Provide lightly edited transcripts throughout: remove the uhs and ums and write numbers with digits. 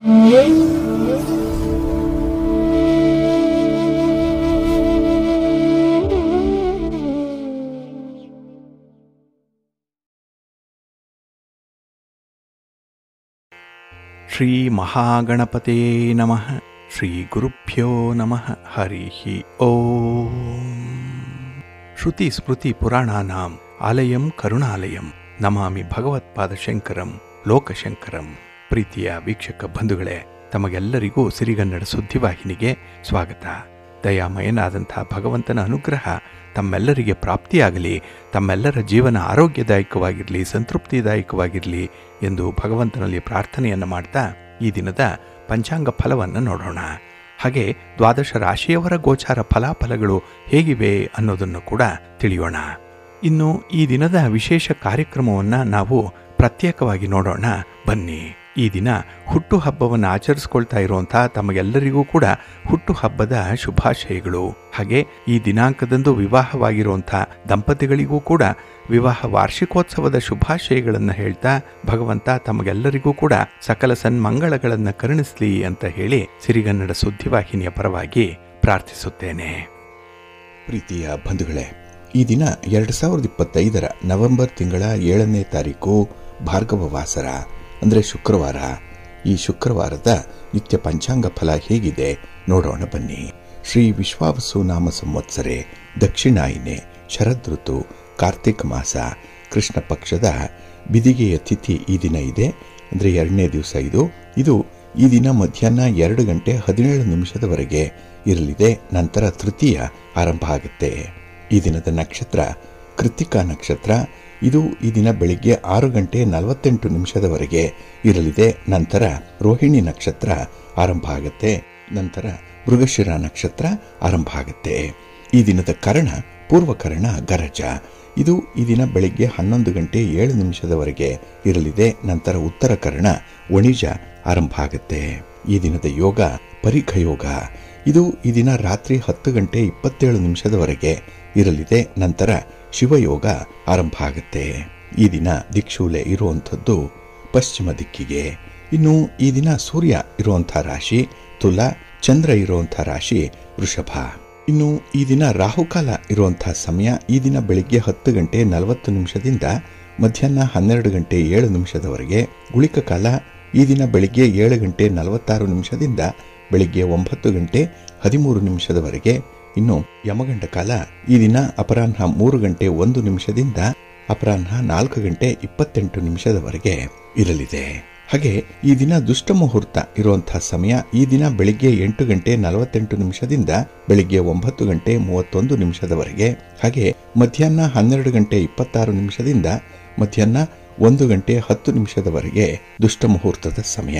ಶ್ರೀ ಮಹಾಗಣಪತೇ ನಮಃ. ಶ್ರೀ ಗುರುಭ್ಯೋ ನಮಃ. ಹರಿ ಓಂ. ಶ್ರುತಿ ಸ್ಮೃತಿ ಪುರಾಣಾನಾಂ ಆಲಯಂ ಕರುಣಾಲಯಂ ನಮಾಮಿ ಭಗವತ್ಪಾದಶಂಕರಂ ಲೋಕಶಂಕರಂ. ಪ್ರೀತಿಯ ವೀಕ್ಷಕ ಬಂಧುಗಳೇ, ತಮಗೆಲ್ಲರಿಗೂ ಸಿರಿಗನ್ನಡ ಸುದ್ದಿವಾಹಿನಿಗೆ ಸ್ವಾಗತ. ದಯಾಮಯನಾದಂಥ ಭಗವಂತನ ಅನುಗ್ರಹ ತಮ್ಮೆಲ್ಲರಿಗೆ ಪ್ರಾಪ್ತಿಯಾಗಲಿ, ತಮ್ಮೆಲ್ಲರ ಜೀವನ ಆರೋಗ್ಯದಾಯಕವಾಗಿರಲಿ, ಸಂತೃಪ್ತಿದಾಯಕವಾಗಿರಲಿ ಎಂದು ಭಗವಂತನಲ್ಲಿ ಪ್ರಾರ್ಥನೆಯನ್ನು ಮಾಡ್ತಾ ಈ ದಿನದ ಪಂಚಾಂಗ ಫಲವನ್ನು ನೋಡೋಣ. ಹಾಗೆ ದ್ವಾದಶ ರಾಶಿಯವರ ಗೋಚಾರ ಫಲಾಫಲಗಳು ಹೇಗಿವೆ ಅನ್ನೋದನ್ನು ಕೂಡ ತಿಳಿಯೋಣ. ಇನ್ನು ಈ ದಿನದ ವಿಶೇಷ ಕಾರ್ಯಕ್ರಮವನ್ನು ನಾವು ಪ್ರತ್ಯೇಕವಾಗಿ ನೋಡೋಣ ಬನ್ನಿ. ಈ ದಿನ ಹುಟ್ಟುಹಬ್ಬವನ್ನು ಆಚರಿಸ್ಕೊಳ್ತಾ ಇರುವಂಥ ತಮಗೆಲ್ಲರಿಗೂ ಕೂಡ ಹುಟ್ಟುಹಬ್ಬದ ಶುಭಾಶಯಗಳು. ಹಾಗೆ ಈ ದಿನಾಂಕದಂದು ವಿವಾಹವಾಗಿರುವಂಥ ದಂಪತಿಗಳಿಗೂ ಕೂಡ ವಿವಾಹ ವಾರ್ಷಿಕೋತ್ಸವದ ಶುಭಾಶಯಗಳನ್ನು ಹೇಳ್ತಾ ಭಗವಂತ ತಮಗೆಲ್ಲರಿಗೂ ಕೂಡ ಸಕಲ ಸನ್ಮಂಗಳಗಳನ್ನು ಕರುಣಿಸಲಿ ಅಂತ ಹೇಳಿ ಸಿರಿಗನ್ನಡ ಸುದ್ದಿವಾಹಿನಿಯ ಪರವಾಗಿ ಪ್ರಾರ್ಥಿಸುತ್ತೇನೆ. ಪ್ರೀತಿಯ ಬಂಧುಗಳೇ, ಈ ದಿನ 2025 ನವೆಂಬರ್ ತಿಂಗಳ 7ನೇ ತಾರೀಕು ಭಾರ್ಗವ ವಾಸರ ಅಂದರೆ ಶುಕ್ರವಾರ. ಈ ಶುಕ್ರವಾರದ ನಿತ್ಯ ಪಂಚಾಂಗ ಫಲ ಹೇಗಿದೆ ನೋಡೋಣ ಬನ್ನಿ. ಶ್ರೀ ವಿಶ್ವಾವಸು ನಾಮ ಸಂವತ್ಸರೆ ದಕ್ಷಿಣಾಯಿನೆ ಶರದೃತು ಕಾರ್ತಿಕ ಮಾಸ ಕೃಷ್ಣ ಪಕ್ಷದ ಬಿದಿಗೆಯ ತಿಥಿ ಈ ದಿನ ಇದೆ, ಅಂದರೆ 2ನೇ ದಿವಸ ಇದು ಈ ದಿನ ಮಧ್ಯಾಹ್ನ 2 ಗಂಟೆ 17 ನಿಮಿಷದವರೆಗೆ ಇರಲಿದೆ. ನಂತರ ತೃತೀಯ ಆರಂಭ ಆಗುತ್ತೆ. ಈ ದಿನದ ನಕ್ಷತ್ರ ಕೃತ್ತಿಕಾ ನಕ್ಷತ್ರ. ಇದು ಈ ದಿನ ಬೆಳಿಗ್ಗೆ 6 ಗಂಟೆ 48 ನಿಮಿಷದವರೆಗೆ ಇರಲಿದೆ. ನಂತರ ರೋಹಿಣಿ ನಕ್ಷತ್ರ ಆರಂಭ ಆಗುತ್ತೆ. ನಂತರ ಮೃಗಶಿರ ನಕ್ಷತ್ರ ಆರಂಭ ಆಗುತ್ತೆ. ಈ ದಿನದ ಕರ್ಣ ಪೂರ್ವಕರ್ಣ ಗರಜ. ಇದು ಈ ದಿನ ಬೆಳಿಗ್ಗೆ 11 ಗಂಟೆ 7 ನಿಮಿಷದವರೆಗೆ ಇರಲಿದೆ. ನಂತರ ಉತ್ತರ ಕರ್ಣ ವಣಿಜ ಆರಂಭ ಆಗುತ್ತೆ. ಈ ದಿನದ ಯೋಗ ಪರಿಖ ಯೋಗ. ಇದು ಈ ದಿನ ರಾತ್ರಿ 10 ಗಂಟೆ 27 ನಿಮಿಷದವರೆಗೆ ಇರಲಿದೆ. ನಂತರ ಶಿವಯೋಗ ಆರಂಭ ಆಗುತ್ತೆ. ಈ ದಿನ ದಿಕ್ಷೂಲೆ ಇರುವಂಥದ್ದು ಪಶ್ಚಿಮ ದಿಕ್ಕಿಗೆ. ಇನ್ನು ಈ ದಿನ ಸೂರ್ಯ ಇರುವಂಥ ರಾಶಿ ತುಲ, ಚಂದ್ರ ಇರುವಂಥ ರಾಶಿ ವೃಷಭ. ಇನ್ನು ಈ ದಿನ ರಾಹುಕಾಲ ಇರುವಂಥ ಸಮಯ ಈ ದಿನ ಬೆಳಿಗ್ಗೆ 10 ಗಂಟೆ 40 ನಿಮಿಷದಿಂದ ಮಧ್ಯಾಹ್ನ 12 ಗಂಟೆ 7 ನಿಮಿಷದವರೆಗೆ. ಗುಳಿಕ ಕಾಲ ಈ ದಿನ ಬೆಳಿಗ್ಗೆ 7 ಗಂಟೆ 46 ನಿಮಿಷದಿಂದ ಬೆಳಿಗ್ಗೆ 9 ಗಂಟೆ 13 ನಿಮಿಷದವರೆಗೆ. ಇನ್ನು ಯಮಗಂಡ ಕಾಲ ಈ ದಿನ ಅಪರಾಹ್ನ 3 ಗಂಟೆ 1 ನಿಮಿಷದಿಂದ ಅಪರಾಹ್ನ 4 ಗಂಟೆ 28 ನಿಮಿಷದವರೆಗೆ ಇರಲಿದೆ. ಹಾಗೆ ಈ ದಿನ ದುಷ್ಟ ಮುಹೂರ್ತ ಇರುವಂತಹ ಸಮಯ ಈ ದಿನ ಬೆಳಿಗ್ಗೆ 8 ಗಂಟೆ 48 ನಿಮಿಷದಿಂದ ಬೆಳಿಗ್ಗೆ 9 ಗಂಟೆ 31 ನಿಮಿಷದವರೆಗೆ. ಹಾಗೆ ಮಧ್ಯಾಹ್ನ 12 ಗಂಟೆ 26 ನಿಮಿಷದಿಂದ ಮಧ್ಯಾಹ್ನ 1 ಗಂಟೆ 10 ನಿಮಿಷದವರೆಗೆ ದುಷ್ಟ ಮುಹೂರ್ತದ ಸಮಯ.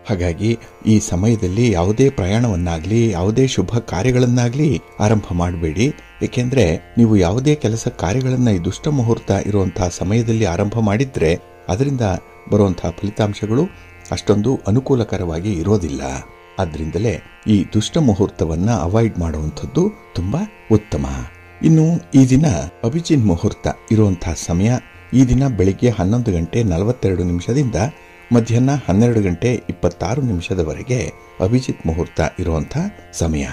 ಹಾಗಾಗಿ ಈ ಸಮಯದಲ್ಲಿ ಯಾವುದೇ ಪ್ರಯಾಣವನ್ನಾಗ್ಲಿ ಯಾವುದೇ ಶುಭ ಕಾರ್ಯಗಳನ್ನಾಗ್ಲಿ ಆರಂಭ ಮಾಡಬೇಡಿ. ಏಕೆಂದ್ರೆ ನೀವು ಯಾವುದೇ ಕೆಲಸ ಕಾರ್ಯಗಳನ್ನ ಈ ದುಷ್ಟ ಮುಹೂರ್ತ ಇರುವಂತಹ ಸಮಯದಲ್ಲಿ ಆರಂಭ ಮಾಡಿದ್ರೆ ಅದರಿಂದ ಬರುವಂತಹ ಫಲಿತಾಂಶಗಳು ಅಷ್ಟೊಂದು ಅನುಕೂಲಕರವಾಗಿ ಇರೋದಿಲ್ಲ. ಆದ್ರಿಂದಲೇ ಈ ದುಷ್ಟ ಮುಹೂರ್ತವನ್ನ ಅವಾಯ್ಡ್ ಮಾಡುವಂಥದ್ದು ತುಂಬಾ ಉತ್ತಮ. ಇನ್ನು ಈ ದಿನ ಅಭಿಜಿನ್ ಮುಹೂರ್ತ ಇರುವಂತಹ ಸಮಯ ಈ ದಿನ ಬೆಳಿಗ್ಗೆ 11 ಗಂಟೆ 42 ನಿಮಿಷದಿಂದ ಮಧ್ಯಾಹ್ನ 12 ಗಂಟೆ 26 ನಿಮಿಷದವರೆಗೆ ಅಭಿಜಿತ್ ಮುಹೂರ್ತ ಇರುವಂತಹ ಸಮಯ.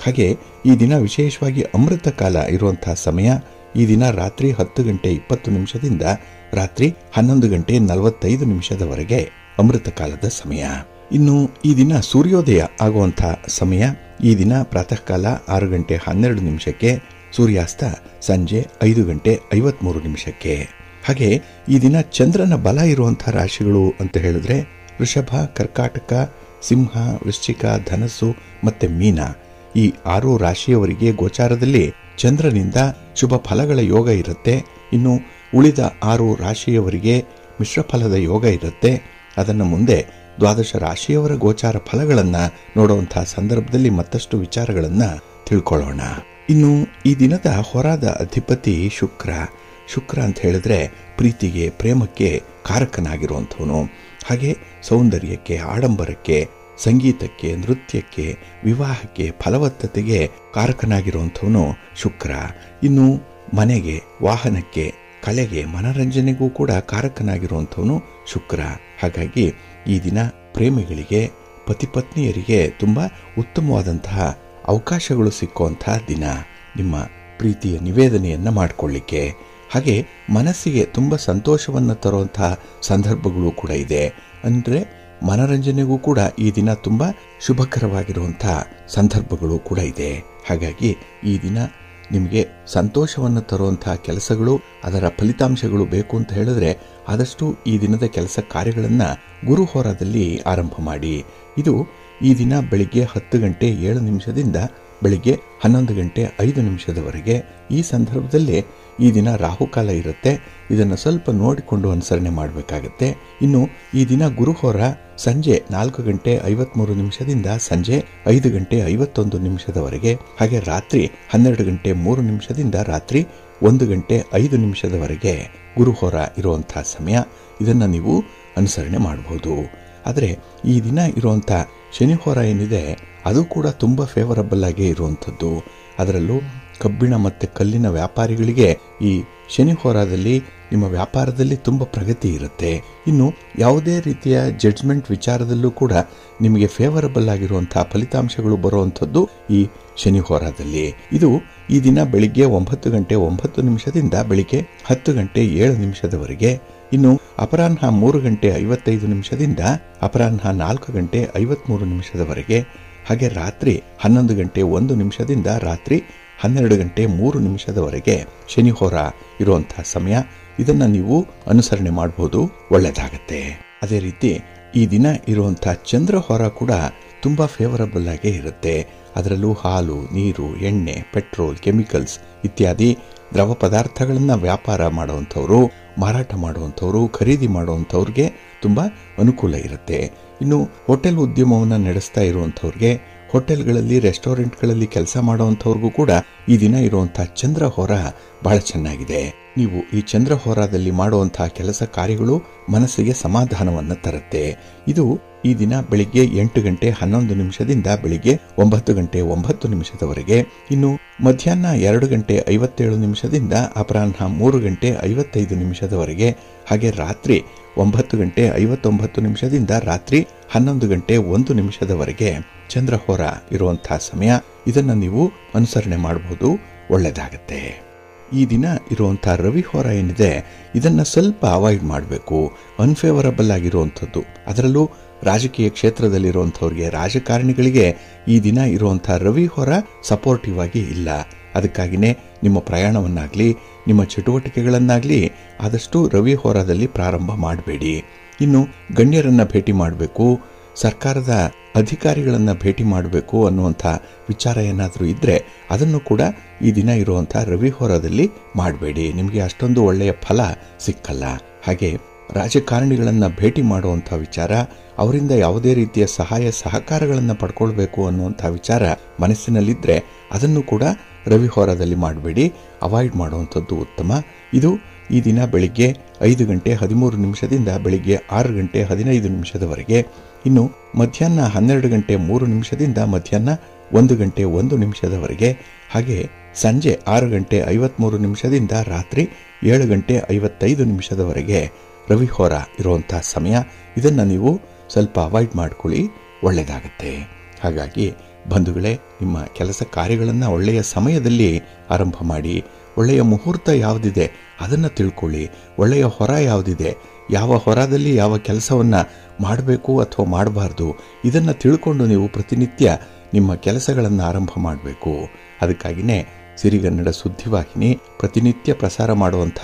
ಹಾಗೆ ಈ ದಿನ ವಿಶೇಷವಾಗಿ ಅಮೃತ ಕಾಲ ಇರುವಂತಹ ಸಮಯ ಈ ದಿನ ರಾತ್ರಿ 10 ಗಂಟೆ 20 ನಿಮಿಷದಿಂದ ರಾತ್ರಿ 11 ಗಂಟೆ 45 ನಿಮಿಷದವರೆಗೆ ಅಮೃತ ಕಾಲದ ಸಮಯ. ಇನ್ನು ಈ ದಿನ ಸೂರ್ಯೋದಯ ಆಗುವಂತಹ ಸಮಯ ಈ ದಿನ ಪ್ರಾತಃ ಕಾಲ 6 ಗಂಟೆ 12 ನಿಮಿಷಕ್ಕೆ, ಸೂರ್ಯಾಸ್ತ ಸಂಜೆ 5 ಗಂಟೆ 53 ನಿಮಿಷಕ್ಕೆ. ಹಾಗೆ ಈ ದಿನ ಚಂದ್ರನ ಬಲ ಇರುವಂತಹ ರಾಶಿಗಳು ಅಂತ ಹೇಳಿದ್ರೆ ವೃಷಭ, ಕರ್ಕಾಟಕ, ಸಿಂಹ, ವೃಶ್ಚಿಕ, ಧನಸ್ಸು ಮತ್ತೆ ಮೀನ. ಈ 6 ರಾಶಿಯವರಿಗೆ ಗೋಚಾರದಲ್ಲಿ ಚಂದ್ರನಿಂದ ಶುಭ ಫಲಗಳ ಯೋಗ ಇರುತ್ತೆ. ಇನ್ನು ಉಳಿದ 6 ರಾಶಿಯವರಿಗೆ ಮಿಶ್ರ ಫಲದ ಯೋಗ ಇರುತ್ತೆ. ಅದನ್ನು ಮುಂದೆ ದ್ವಾದಶ ರಾಶಿಯವರ ಗೋಚಾರ ಫಲಗಳನ್ನ ನೋಡುವಂತಹ ಸಂದರ್ಭದಲ್ಲಿ ಮತ್ತಷ್ಟು ವಿಚಾರಗಳನ್ನ ತಿಳ್ಕೊಳ್ಳೋಣ. ಇನ್ನು ಈ ದಿನದ ಹೊರಾದ ಅಧಿಪತಿ ಶುಕ್ರ. ಶುಕ್ರ ಅಂತ ಹೇಳಿದ್ರೆ ಪ್ರೀತಿಗೆ, ಪ್ರೇಮಕ್ಕೆ ಕಾರಕನಾಗಿರುವಂಥವನು. ಹಾಗೆ ಸೌಂದರ್ಯಕ್ಕೆ, ಆಡಂಬರಕ್ಕೆ, ಸಂಗೀತಕ್ಕೆ, ನೃತ್ಯಕ್ಕೆ, ವಿವಾಹಕ್ಕೆ, ಫಲವತ್ತತೆಗೆ ಕಾರಕನಾಗಿರುವಂಥವನು ಶುಕ್ರ. ಇನ್ನು ಮನೆಗೆ, ವಾಹನಕ್ಕೆ, ಕಲೆಗೆ, ಮನರಂಜನೆಗೂ ಕೂಡ ಕಾರಕನಾಗಿರುವಂಥವನು ಶುಕ್ರ. ಹಾಗಾಗಿ ಈ ದಿನ ಪ್ರೇಮಿಗಳಿಗೆ ಪತಿ ಪತ್ನಿಯರಿಗೆ ತುಂಬಾ ಉತ್ತಮವಾದಂತಹ ಅವಕಾಶಗಳು ಸಿಕ್ಕುವಂತಹ ದಿನ. ನಿಮ್ಮ ಪ್ರೀತಿಯ ನಿವೇದನೆಯನ್ನ ಮಾಡಿಕೊಳ್ಳಿಕ್ಕೆ, ಹಾಗೆ ಮನಸ್ಸಿಗೆ ತುಂಬ ಸಂತೋಷವನ್ನು ತರುವಂತಹ ಸಂದರ್ಭಗಳು ಕೂಡ ಇದೆ. ಅಂದರೆ ಮನರಂಜನೆಗೂ ಕೂಡ ಈ ದಿನ ತುಂಬ ಶುಭಕರವಾಗಿರುವಂತಹ ಸಂದರ್ಭಗಳು ಕೂಡ ಇದೆ. ಹಾಗಾಗಿ ಈ ದಿನ ನಿಮಗೆ ಸಂತೋಷವನ್ನು ತರುವಂತಹ ಕೆಲಸಗಳು, ಅದರ ಫಲಿತಾಂಶಗಳು ಬೇಕು ಅಂತ ಹೇಳಿದ್ರೆ ಆದಷ್ಟು ಈ ದಿನದ ಕೆಲಸ ಕಾರ್ಯಗಳನ್ನು ಗುರು ಹೋರಾದಲ್ಲಿ ಆರಂಭ ಮಾಡಿ. ಇದು ಈ ದಿನ ಬೆಳಿಗ್ಗೆ 10 ಗಂಟೆ 7 ನಿಮಿಷದಿಂದ ಬೆಳಿಗ್ಗೆ 11 ಗಂಟೆ 5 ನಿಮಿಷದವರೆಗೆ. ಈ ಸಂದರ್ಭದಲ್ಲಿ ಈ ದಿನ ರಾಹುಕಾಲ ಇರುತ್ತೆ. ಇದನ್ನು ಸ್ವಲ್ಪ ನೋಡಿಕೊಂಡು ಅನುಸರಣೆ ಮಾಡಬೇಕಾಗತ್ತೆ. ಇನ್ನು ಈ ದಿನ ಗುರುಹೋರ ಸಂಜೆ 4 ಗಂಟೆ 53 ನಿಮಿಷದಿಂದ ಸಂಜೆ 5 ಗಂಟೆ 51 ನಿಮಿಷದವರೆಗೆ, ಹಾಗೆ ರಾತ್ರಿ 12 ಗಂಟೆ 3 ನಿಮಿಷದಿಂದ ರಾತ್ರಿ 1 ಗಂಟೆ 5 ನಿಮಿಷದವರೆಗೆ ಗುರುಹೋರ ಇರುವಂತಹ ಸಮಯ. ಇದನ್ನು ನೀವು ಅನುಸರಣೆ ಮಾಡಬಹುದು. ಆದರೆ ಈ ದಿನ ಇರುವಂಥ ಶನಿಹೋರ ಏನಿದೆ ಅದು ಕೂಡ ತುಂಬ ಫೇವರಬಲ್ ಆಗೇ ಇರುವಂಥದ್ದು. ಅದರಲ್ಲೂ ಕಬ್ಬಿಣ ಮತ್ತು ಕಲ್ಲಿನ ವ್ಯಾಪಾರಿಗಳಿಗೆ ಈ ಶನಿ ಹೋರಾದಲ್ಲಿ ನಿಮ್ಮ ವ್ಯಾಪಾರದಲ್ಲಿ ತುಂಬ ಪ್ರಗತಿ ಇರುತ್ತೆ. ಇನ್ನು ಯಾವುದೇ ರೀತಿಯ ಜಡ್ಜ್ಮೆಂಟ್ ವಿಚಾರದಲ್ಲೂ ಕೂಡ ನಿಮಗೆ ಫೇವರಬಲ್ ಆಗಿರುವಂತಹ ಫಲಿತಾಂಶಗಳು ಬರುವಂಥದ್ದು ಈ ಶನಿ ಹೋರಾದಲ್ಲಿ. ಇದು ಈ ದಿನ ಬೆಳಿಗ್ಗೆ 9 ಗಂಟೆ 9 ನಿಮಿಷದಿಂದ ಬೆಳಿಗ್ಗೆ 10 ಗಂಟೆ 7 ನಿಮಿಷದವರೆಗೆ. ಇನ್ನು ಅಪರಾಹ್ನ 3 ಗಂಟೆ 55 ನಿಮಿಷದಿಂದ ಅಪರಾಹ್ನ 4 ಗಂಟೆ 53 ನಿಮಿಷದವರೆಗೆ, ಹಾಗೆ ರಾತ್ರಿ 11 ಗಂಟೆ 1 ನಿಮಿಷದಿಂದ ರಾತ್ರಿ 12 ಗಂಟೆ 3 ನಿಮಿಷದವರೆಗೆ ಶನಿಹೋರ ಇರುವಂತಹ ಸಮಯ. ಇದನ್ನು ನೀವು ಅನುಸರಣೆ ಮಾಡಬಹುದು, ಒಳ್ಳೆಯದಾಗತ್ತೆ. ಅದೇ ರೀತಿ ಈ ದಿನ ಇರುವಂತಹ ಚಂದ್ರಹೋರ ಕೂಡ ತುಂಬ ಫೇವರಬಲ್ ಆಗೇ ಇರುತ್ತೆ. ಅದರಲ್ಲೂ ಹಾಲು, ನೀರು, ಎಣ್ಣೆ, ಪೆಟ್ರೋಲ್, ಕೆಮಿಕಲ್ಸ್ ಇತ್ಯಾದಿ ದ್ರವ ಪದಾರ್ಥಗಳನ್ನು ವ್ಯಾಪಾರ ಮಾಡುವಂಥವ್ರು, ಮಾರಾಟ ಮಾಡುವಂಥವ್ರು, ಖರೀದಿ ಮಾಡುವಂಥವ್ರಿಗೆ ತುಂಬ ಅನುಕೂಲ ಇರುತ್ತೆ. ಇನ್ನು ಹೋಟೆಲ್ ಉದ್ಯಮವನ್ನು ನಡೆಸ್ತಾ ಇರುವಂಥವ್ರಿಗೆ, ಹೋಟೆಲ್ಗಳಲ್ಲಿ ರೆಸ್ಟೋರೆಂಟ್ಗಳಲ್ಲಿ ಕೆಲಸ ಮಾಡುವಂಥವ್ರಿಗೂ ಕೂಡ ಈ ದಿನ ಇರುವಂತಹ ಚಂದ್ರಹೋರ ಬಹಳ ಚೆನ್ನಾಗಿದೆ. ನೀವು ಈ ಚಂದ್ರಹೋರಾದಲ್ಲಿ ಮಾಡುವಂತಹ ಕೆಲಸ ಕಾರ್ಯಗಳು ಮನಸ್ಸಿಗೆ ಸಮಾಧಾನವನ್ನು ತರುತ್ತೆ. ಇದು ಈ ದಿನ ಬೆಳಿಗ್ಗೆ 8 ಗಂಟೆ 11 ನಿಮಿಷದಿಂದ ಬೆಳಿಗ್ಗೆ 9 ಗಂಟೆ 9 ನಿಮಿಷದವರೆಗೆ. ಇನ್ನು ಮಧ್ಯಾಹ್ನ 2 ಗಂಟೆ 57 ನಿಮಿಷದಿಂದ ಅಪರಾಹ್ನ 3 ಗಂಟೆ 55 ನಿಮಿಷದವರೆಗೆ, ಹಾಗೆ ರಾತ್ರಿ 9 ಗಂಟೆ 59 ನಿಮಿಷದಿಂದ ರಾತ್ರಿ 11 ಗಂಟೆ 1 ನಿಮಿಷದವರೆಗೆ ಚಂದ್ರಹೋರ ಇರುವಂತಹ ಸಮಯ. ಇದನ್ನು ನೀವು ಅನುಸರಣೆ ಮಾಡಬಹುದು, ಒಳ್ಳೆಯದಾಗತ್ತೆ. ಈ ದಿನ ಇರುವಂತಹ ರವಿಹೋರ ಏನಿದೆ ಇದನ್ನು ಸ್ವಲ್ಪ ಅವಾಯ್ಡ್ ಮಾಡಬೇಕು. ಅನ್ಫೇವರಬಲ್ ಆಗಿರುವಂಥದ್ದು. ಅದರಲ್ಲೂ ರಾಜಕೀಯ ಕ್ಷೇತ್ರದಲ್ಲಿರುವಂಥವ್ರಿಗೆ, ರಾಜಕಾರಣಿಗಳಿಗೆ ಈ ದಿನ ಇರುವಂತಹ ರವಿಹೋರ ಸಪೋರ್ಟಿವ್ ಆಗಿ ಇಲ್ಲ. ಅದಕ್ಕಾಗಿಯೇ ನಿಮ್ಮ ಪ್ರಯಾಣವನ್ನಾಗಲಿ ನಿಮ್ಮ ಚಟುವಟಿಕೆಗಳನ್ನಾಗಲಿ ಆದಷ್ಟು ರವಿಹೋರದಲ್ಲಿ ಪ್ರಾರಂಭ ಮಾಡಬೇಡಿ. ಇನ್ನು ಗಣ್ಯರನ್ನ ಭೇಟಿ ಮಾಡಬೇಕು, ಸರ್ಕಾರದ ಅಧಿಕಾರಿಗಳನ್ನು ಭೇಟಿ ಮಾಡಬೇಕು ಅನ್ನುವಂಥ ವಿಚಾರ ಏನಾದರೂ ಇದ್ದರೆ ಅದನ್ನು ಕೂಡ ಈ ದಿನ ಇರುವಂಥ ರವಿಹೋರದಲ್ಲಿ ಮಾಡಬೇಡಿ. ನಿಮಗೆ ಅಷ್ಟೊಂದು ಒಳ್ಳೆಯ ಫಲ ಸಿಕ್ಕಲ್ಲ. ಹಾಗೆ ರಾಜಕಾರಣಿಗಳನ್ನು ಭೇಟಿ ಮಾಡುವಂಥ ವಿಚಾರ, ಅವರಿಂದ ಯಾವುದೇ ರೀತಿಯ ಸಹಾಯ ಸಹಕಾರಗಳನ್ನು ಪಡ್ಕೊಳ್ಬೇಕು ಅನ್ನುವಂಥ ವಿಚಾರ ಮನಸ್ಸಿನಲ್ಲಿದ್ದರೆ ಅದನ್ನು ಕೂಡ ರವಿಹೋರದಲ್ಲಿ ಮಾಡಬೇಡಿ, ಅವಾಯ್ಡ್ ಮಾಡುವಂಥದ್ದು ಉತ್ತಮ. ಇದು ಈ ದಿನ ಬೆಳಿಗ್ಗೆ 5 ಗಂಟೆ 13 ನಿಮಿಷದಿಂದ ಬೆಳಿಗ್ಗೆ 6 ಗಂಟೆ 15 ನಿಮಿಷದವರೆಗೆ. ಇನ್ನು ಮಧ್ಯಾಹ್ನ 12 ಗಂಟೆ 3 ನಿಮಿಷದಿಂದ ಮಧ್ಯಾಹ್ನ 1 ಗಂಟೆ 1 ನಿಮಿಷದವರೆಗೆ, ಹಾಗೆ ಸಂಜೆ 6 ಗಂಟೆ 53 ನಿಮಿಷದಿಂದ ರಾತ್ರಿ 7 ಗಂಟೆ 55 ನಿಮಿಷದವರೆಗೆ ರವಿಹೋರ ಇರುವಂತಹ ಸಮಯ. ಇದನ್ನು ನೀವು ಸ್ವಲ್ಪ ಅವಾಯ್ಡ್ ಮಾಡ್ಕೊಳ್ಳಿ, ಒಳ್ಳೆಯದಾಗತ್ತೆ. ಹಾಗಾಗಿ ಬಂಧುಗಳೇ, ನಿಮ್ಮ ಕೆಲಸ ಕಾರ್ಯಗಳನ್ನು ಒಳ್ಳೆಯ ಸಮಯದಲ್ಲಿ ಆರಂಭ ಮಾಡಿ. ಒಳ್ಳೆಯ ಮುಹೂರ್ತ ಯಾವುದಿದೆ ಅದನ್ನು ತಿಳ್ಕೊಳ್ಳಿ. ಒಳ್ಳೆಯ ಹೊರ ಯಾವುದಿದೆ, ಯಾವ ಹೊರದಲ್ಲಿ ಯಾವ ಕೆಲಸವನ್ನು ಮಾಡಬೇಕು ಅಥವಾ ಮಾಡಬಾರ್ದು ಇದನ್ನು ತಿಳ್ಕೊಂಡು ನೀವು ಪ್ರತಿನಿತ್ಯ ನಿಮ್ಮ ಕೆಲಸಗಳನ್ನು ಆರಂಭ ಮಾಡಬೇಕು. ಅದಕ್ಕಾಗಿಯೇ ಸಿರಿಗನ್ನಡ ಸುದ್ದಿವಾಹಿನಿ ಪ್ರತಿನಿತ್ಯ ಪ್ರಸಾರ ಮಾಡುವಂಥ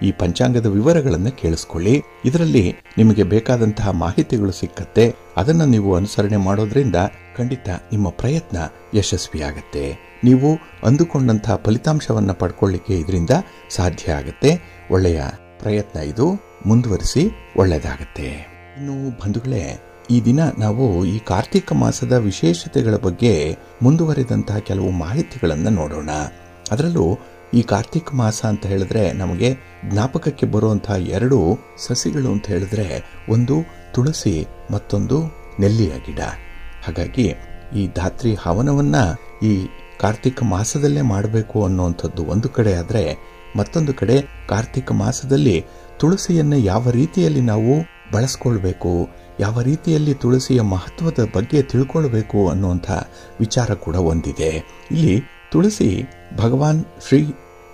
ಈ ಪಂಚಾಂಗದ ವಿವರಗಳನ್ನು ಕೇಳಿಸ್ಕೊಳ್ಳಿ. ಇದರಲ್ಲಿ ನಿಮಗೆ ಬೇಕಾದಂತಹ ಮಾಹಿತಿಗಳು ಸಿಕ್ಕತ್ತೆ. ಅದನ್ನು ನೀವು ಅನುಸರಣೆ ಮಾಡೋದ್ರಿಂದ ಖಂಡಿತ ನಿಮ್ಮ ಪ್ರಯತ್ನ ಯಶಸ್ವಿಯಾಗತ್ತೆ. ನೀವು ಅಂದುಕೊಂಡಂತಹ ಫಲಿತಾಂಶವನ್ನು ಪಡ್ಕೊಳ್ಳಿಕ್ಕೆ ಇದರಿಂದ ಸಾಧ್ಯ ಆಗುತ್ತೆ. ಒಳ್ಳೆಯ ಪ್ರಯತ್ನ ಇದು, ಮುಂದುವರಿಸಿ, ಒಳ್ಳೆಯದಾಗತ್ತೆ. ಇನ್ನು ಬಂಧುಗಳೇ, ಈ ದಿನ ನಾವು ಈ ಕಾರ್ತಿಕ ಮಾಸದ ವಿಶೇಷತೆಗಳ ಬಗ್ಗೆ ಮುಂದುವರಿದಂತಹ ಕೆಲವು ಮಾಹಿತಿಗಳನ್ನು ನೋಡೋಣ. ಅದರಲ್ಲೂ ಈ ಕಾರ್ತಿಕ ಮಾಸ ಅಂತ ಹೇಳಿದ್ರೆ ನಮಗೆ ಜ್ಞಾಪಕಕ್ಕೆ ಬರುವಂತಹ 2 ಸಸಿಗಳು ಅಂತ ಹೇಳಿದ್ರೆ, ಒಂದು ತುಳಸಿ, ಮತ್ತೊಂದು ನೆಲ್ಲಿಯ ಗಿಡ. ಹಾಗಾಗಿ ಈ ಧಾತ್ರಿ ಹವನವನ್ನ ಈ ಕಾರ್ತಿಕ ಮಾಸದಲ್ಲೇ ಮಾಡಬೇಕು ಅನ್ನುವಂಥದ್ದು ಒಂದು ಕಡೆ ಆದರೆ, ಮತ್ತೊಂದು ಕಡೆ ಕಾರ್ತಿಕ ಮಾಸದಲ್ಲಿ ತುಳಸಿಯನ್ನು ಯಾವ ರೀತಿಯಲ್ಲಿ ನಾವು ಬಳಸ್ಕೊಳ್ಬೇಕು, ಯಾವ ರೀತಿಯಲ್ಲಿ ತುಳಸಿಯ ಮಹತ್ವದ ಬಗ್ಗೆ ತಿಳ್ಕೊಳ್ಬೇಕು ಅನ್ನುವಂಥ ವಿಚಾರ ಕೂಡ ಒಂದಿದೆ. ಇಲ್ಲಿ ತುಳಸಿ ಭಗವಾನ್ ಶ್ರೀ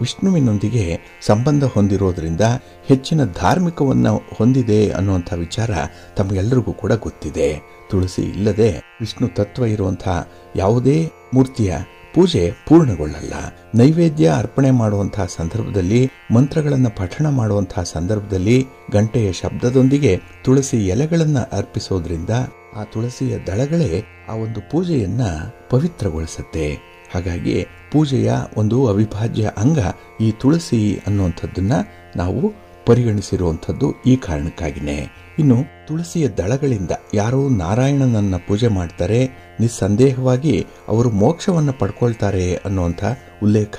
ವಿಷ್ಣುವಿನೊಂದಿಗೆ ಸಂಬಂಧ ಹೊಂದಿರೋದ್ರಿಂದ ಹೆಚ್ಚಿನ ಧಾರ್ಮಿಕವನ್ನ ಹೊಂದಿದೆ ಅನ್ನುವಂಥ ವಿಚಾರ ತಮಗೆಲ್ಲರಿಗೂ ಕೂಡ ಗೊತ್ತಿದೆ. ತುಳಸಿ ಇಲ್ಲದೆ ವಿಷ್ಣು ತತ್ವ ಇರುವಂತಹ ಯಾವುದೇ ಮೂರ್ತಿಯ ಪೂಜೆ ಪೂರ್ಣಗೊಳ್ಳಲ್ಲ. ನೈವೇದ್ಯ ಅರ್ಪಣೆ ಮಾಡುವಂತಹ ಸಂದರ್ಭದಲ್ಲಿ, ಮಂತ್ರಗಳನ್ನು ಪಠಣ ಮಾಡುವಂತಹ ಸಂದರ್ಭದಲ್ಲಿ ಗಂಟೆಯ ಶಬ್ದದೊಂದಿಗೆ ತುಳಸಿ ಎಲೆಗಳನ್ನ ಅರ್ಪಿಸೋದ್ರಿಂದ ಆ ತುಳಸಿಯ ದಳಗಳೇ ಆ ಒಂದು ಪೂಜೆಯನ್ನ ಪವಿತ್ರಗೊಳಿಸುತ್ತೆ. ಹಾಗಾಗಿ ಪೂಜೆಯ ಒಂದು ಅವಿಭಾಜ್ಯ ಅಂಗ ಈ ತುಳಸಿ ಅನ್ನುವಂಥದ್ದನ್ನ ನಾವು ಪರಿಗಣಿಸಿರುವಂಥದ್ದು ಈ ಕಾರಣಕ್ಕಾಗಿನೇ. ಇನ್ನು ತುಳಸಿಯ ದಳಗಳಿಂದ ಯಾರೋ ನಾರಾಯಣನನ್ನ ಪೂಜೆ ಮಾಡ್ತಾರೆ, ನಿಸ್ಸಂದೇಹವಾಗಿ ಅವರು ಮೋಕ್ಷವನ್ನು ಪಡ್ಕೊಳ್ತಾರೆ ಅನ್ನುವಂಥ ಉಲ್ಲೇಖ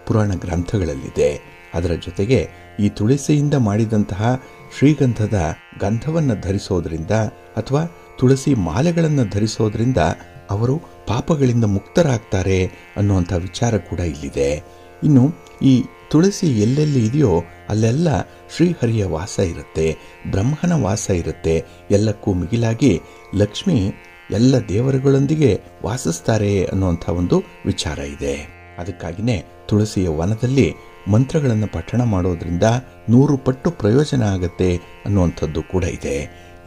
ಪುರಾಣ ಗ್ರಂಥಗಳಲ್ಲಿದೆ. ಅದರ ಜೊತೆಗೆ ಈ ತುಳಸಿಯಿಂದ ಮಾಡಿದಂತಹ ಶ್ರೀಗಂಧದ ಗಂಧವನ್ನು ಧರಿಸೋದ್ರಿಂದ ಅಥವಾ ತುಳಸಿ ಮಾಲೆಗಳನ್ನು ಧರಿಸೋದ್ರಿಂದ ಅವರು ಪಾಪಗಳಿಂದ ಮುಕ್ತರಾಗ್ತಾರೆ ಅನ್ನುವಂಥ ವಿಚಾರ ಕೂಡ ಇಲ್ಲಿದೆ. ಇನ್ನು ಈ ತುಳಸಿ ಎಲ್ಲೆಲ್ಲಿ ಇದೆಯೋ ಅಲ್ಲೆಲ್ಲ ಶ್ರೀಹರಿಯ ವಾಸ ಇರುತ್ತೆ, ಬ್ರಹ್ಮನ ವಾಸ ಇರುತ್ತೆ. ಎಲ್ಲಕ್ಕೂ ಮಿಗಿಲಾಗಿ ಲಕ್ಷ್ಮಿ ಎಲ್ಲ ದೇವರುಗಳೊಂದಿಗೆ ವಾಸಿಸ್ತಾರೆ ಅನ್ನುವಂಥ ಒಂದು ವಿಚಾರ ಇದೆ. ಅದಕ್ಕಾಗಿಯೇ ತುಳಸಿಯ ವನದಲ್ಲಿ ಮಂತ್ರಗಳನ್ನು ಪಠಣ ಮಾಡೋದ್ರಿಂದ 100 ಪಟ್ಟು ಪ್ರಯೋಜನ ಆಗತ್ತೆ ಅನ್ನುವಂಥದ್ದು ಕೂಡ ಇದೆ.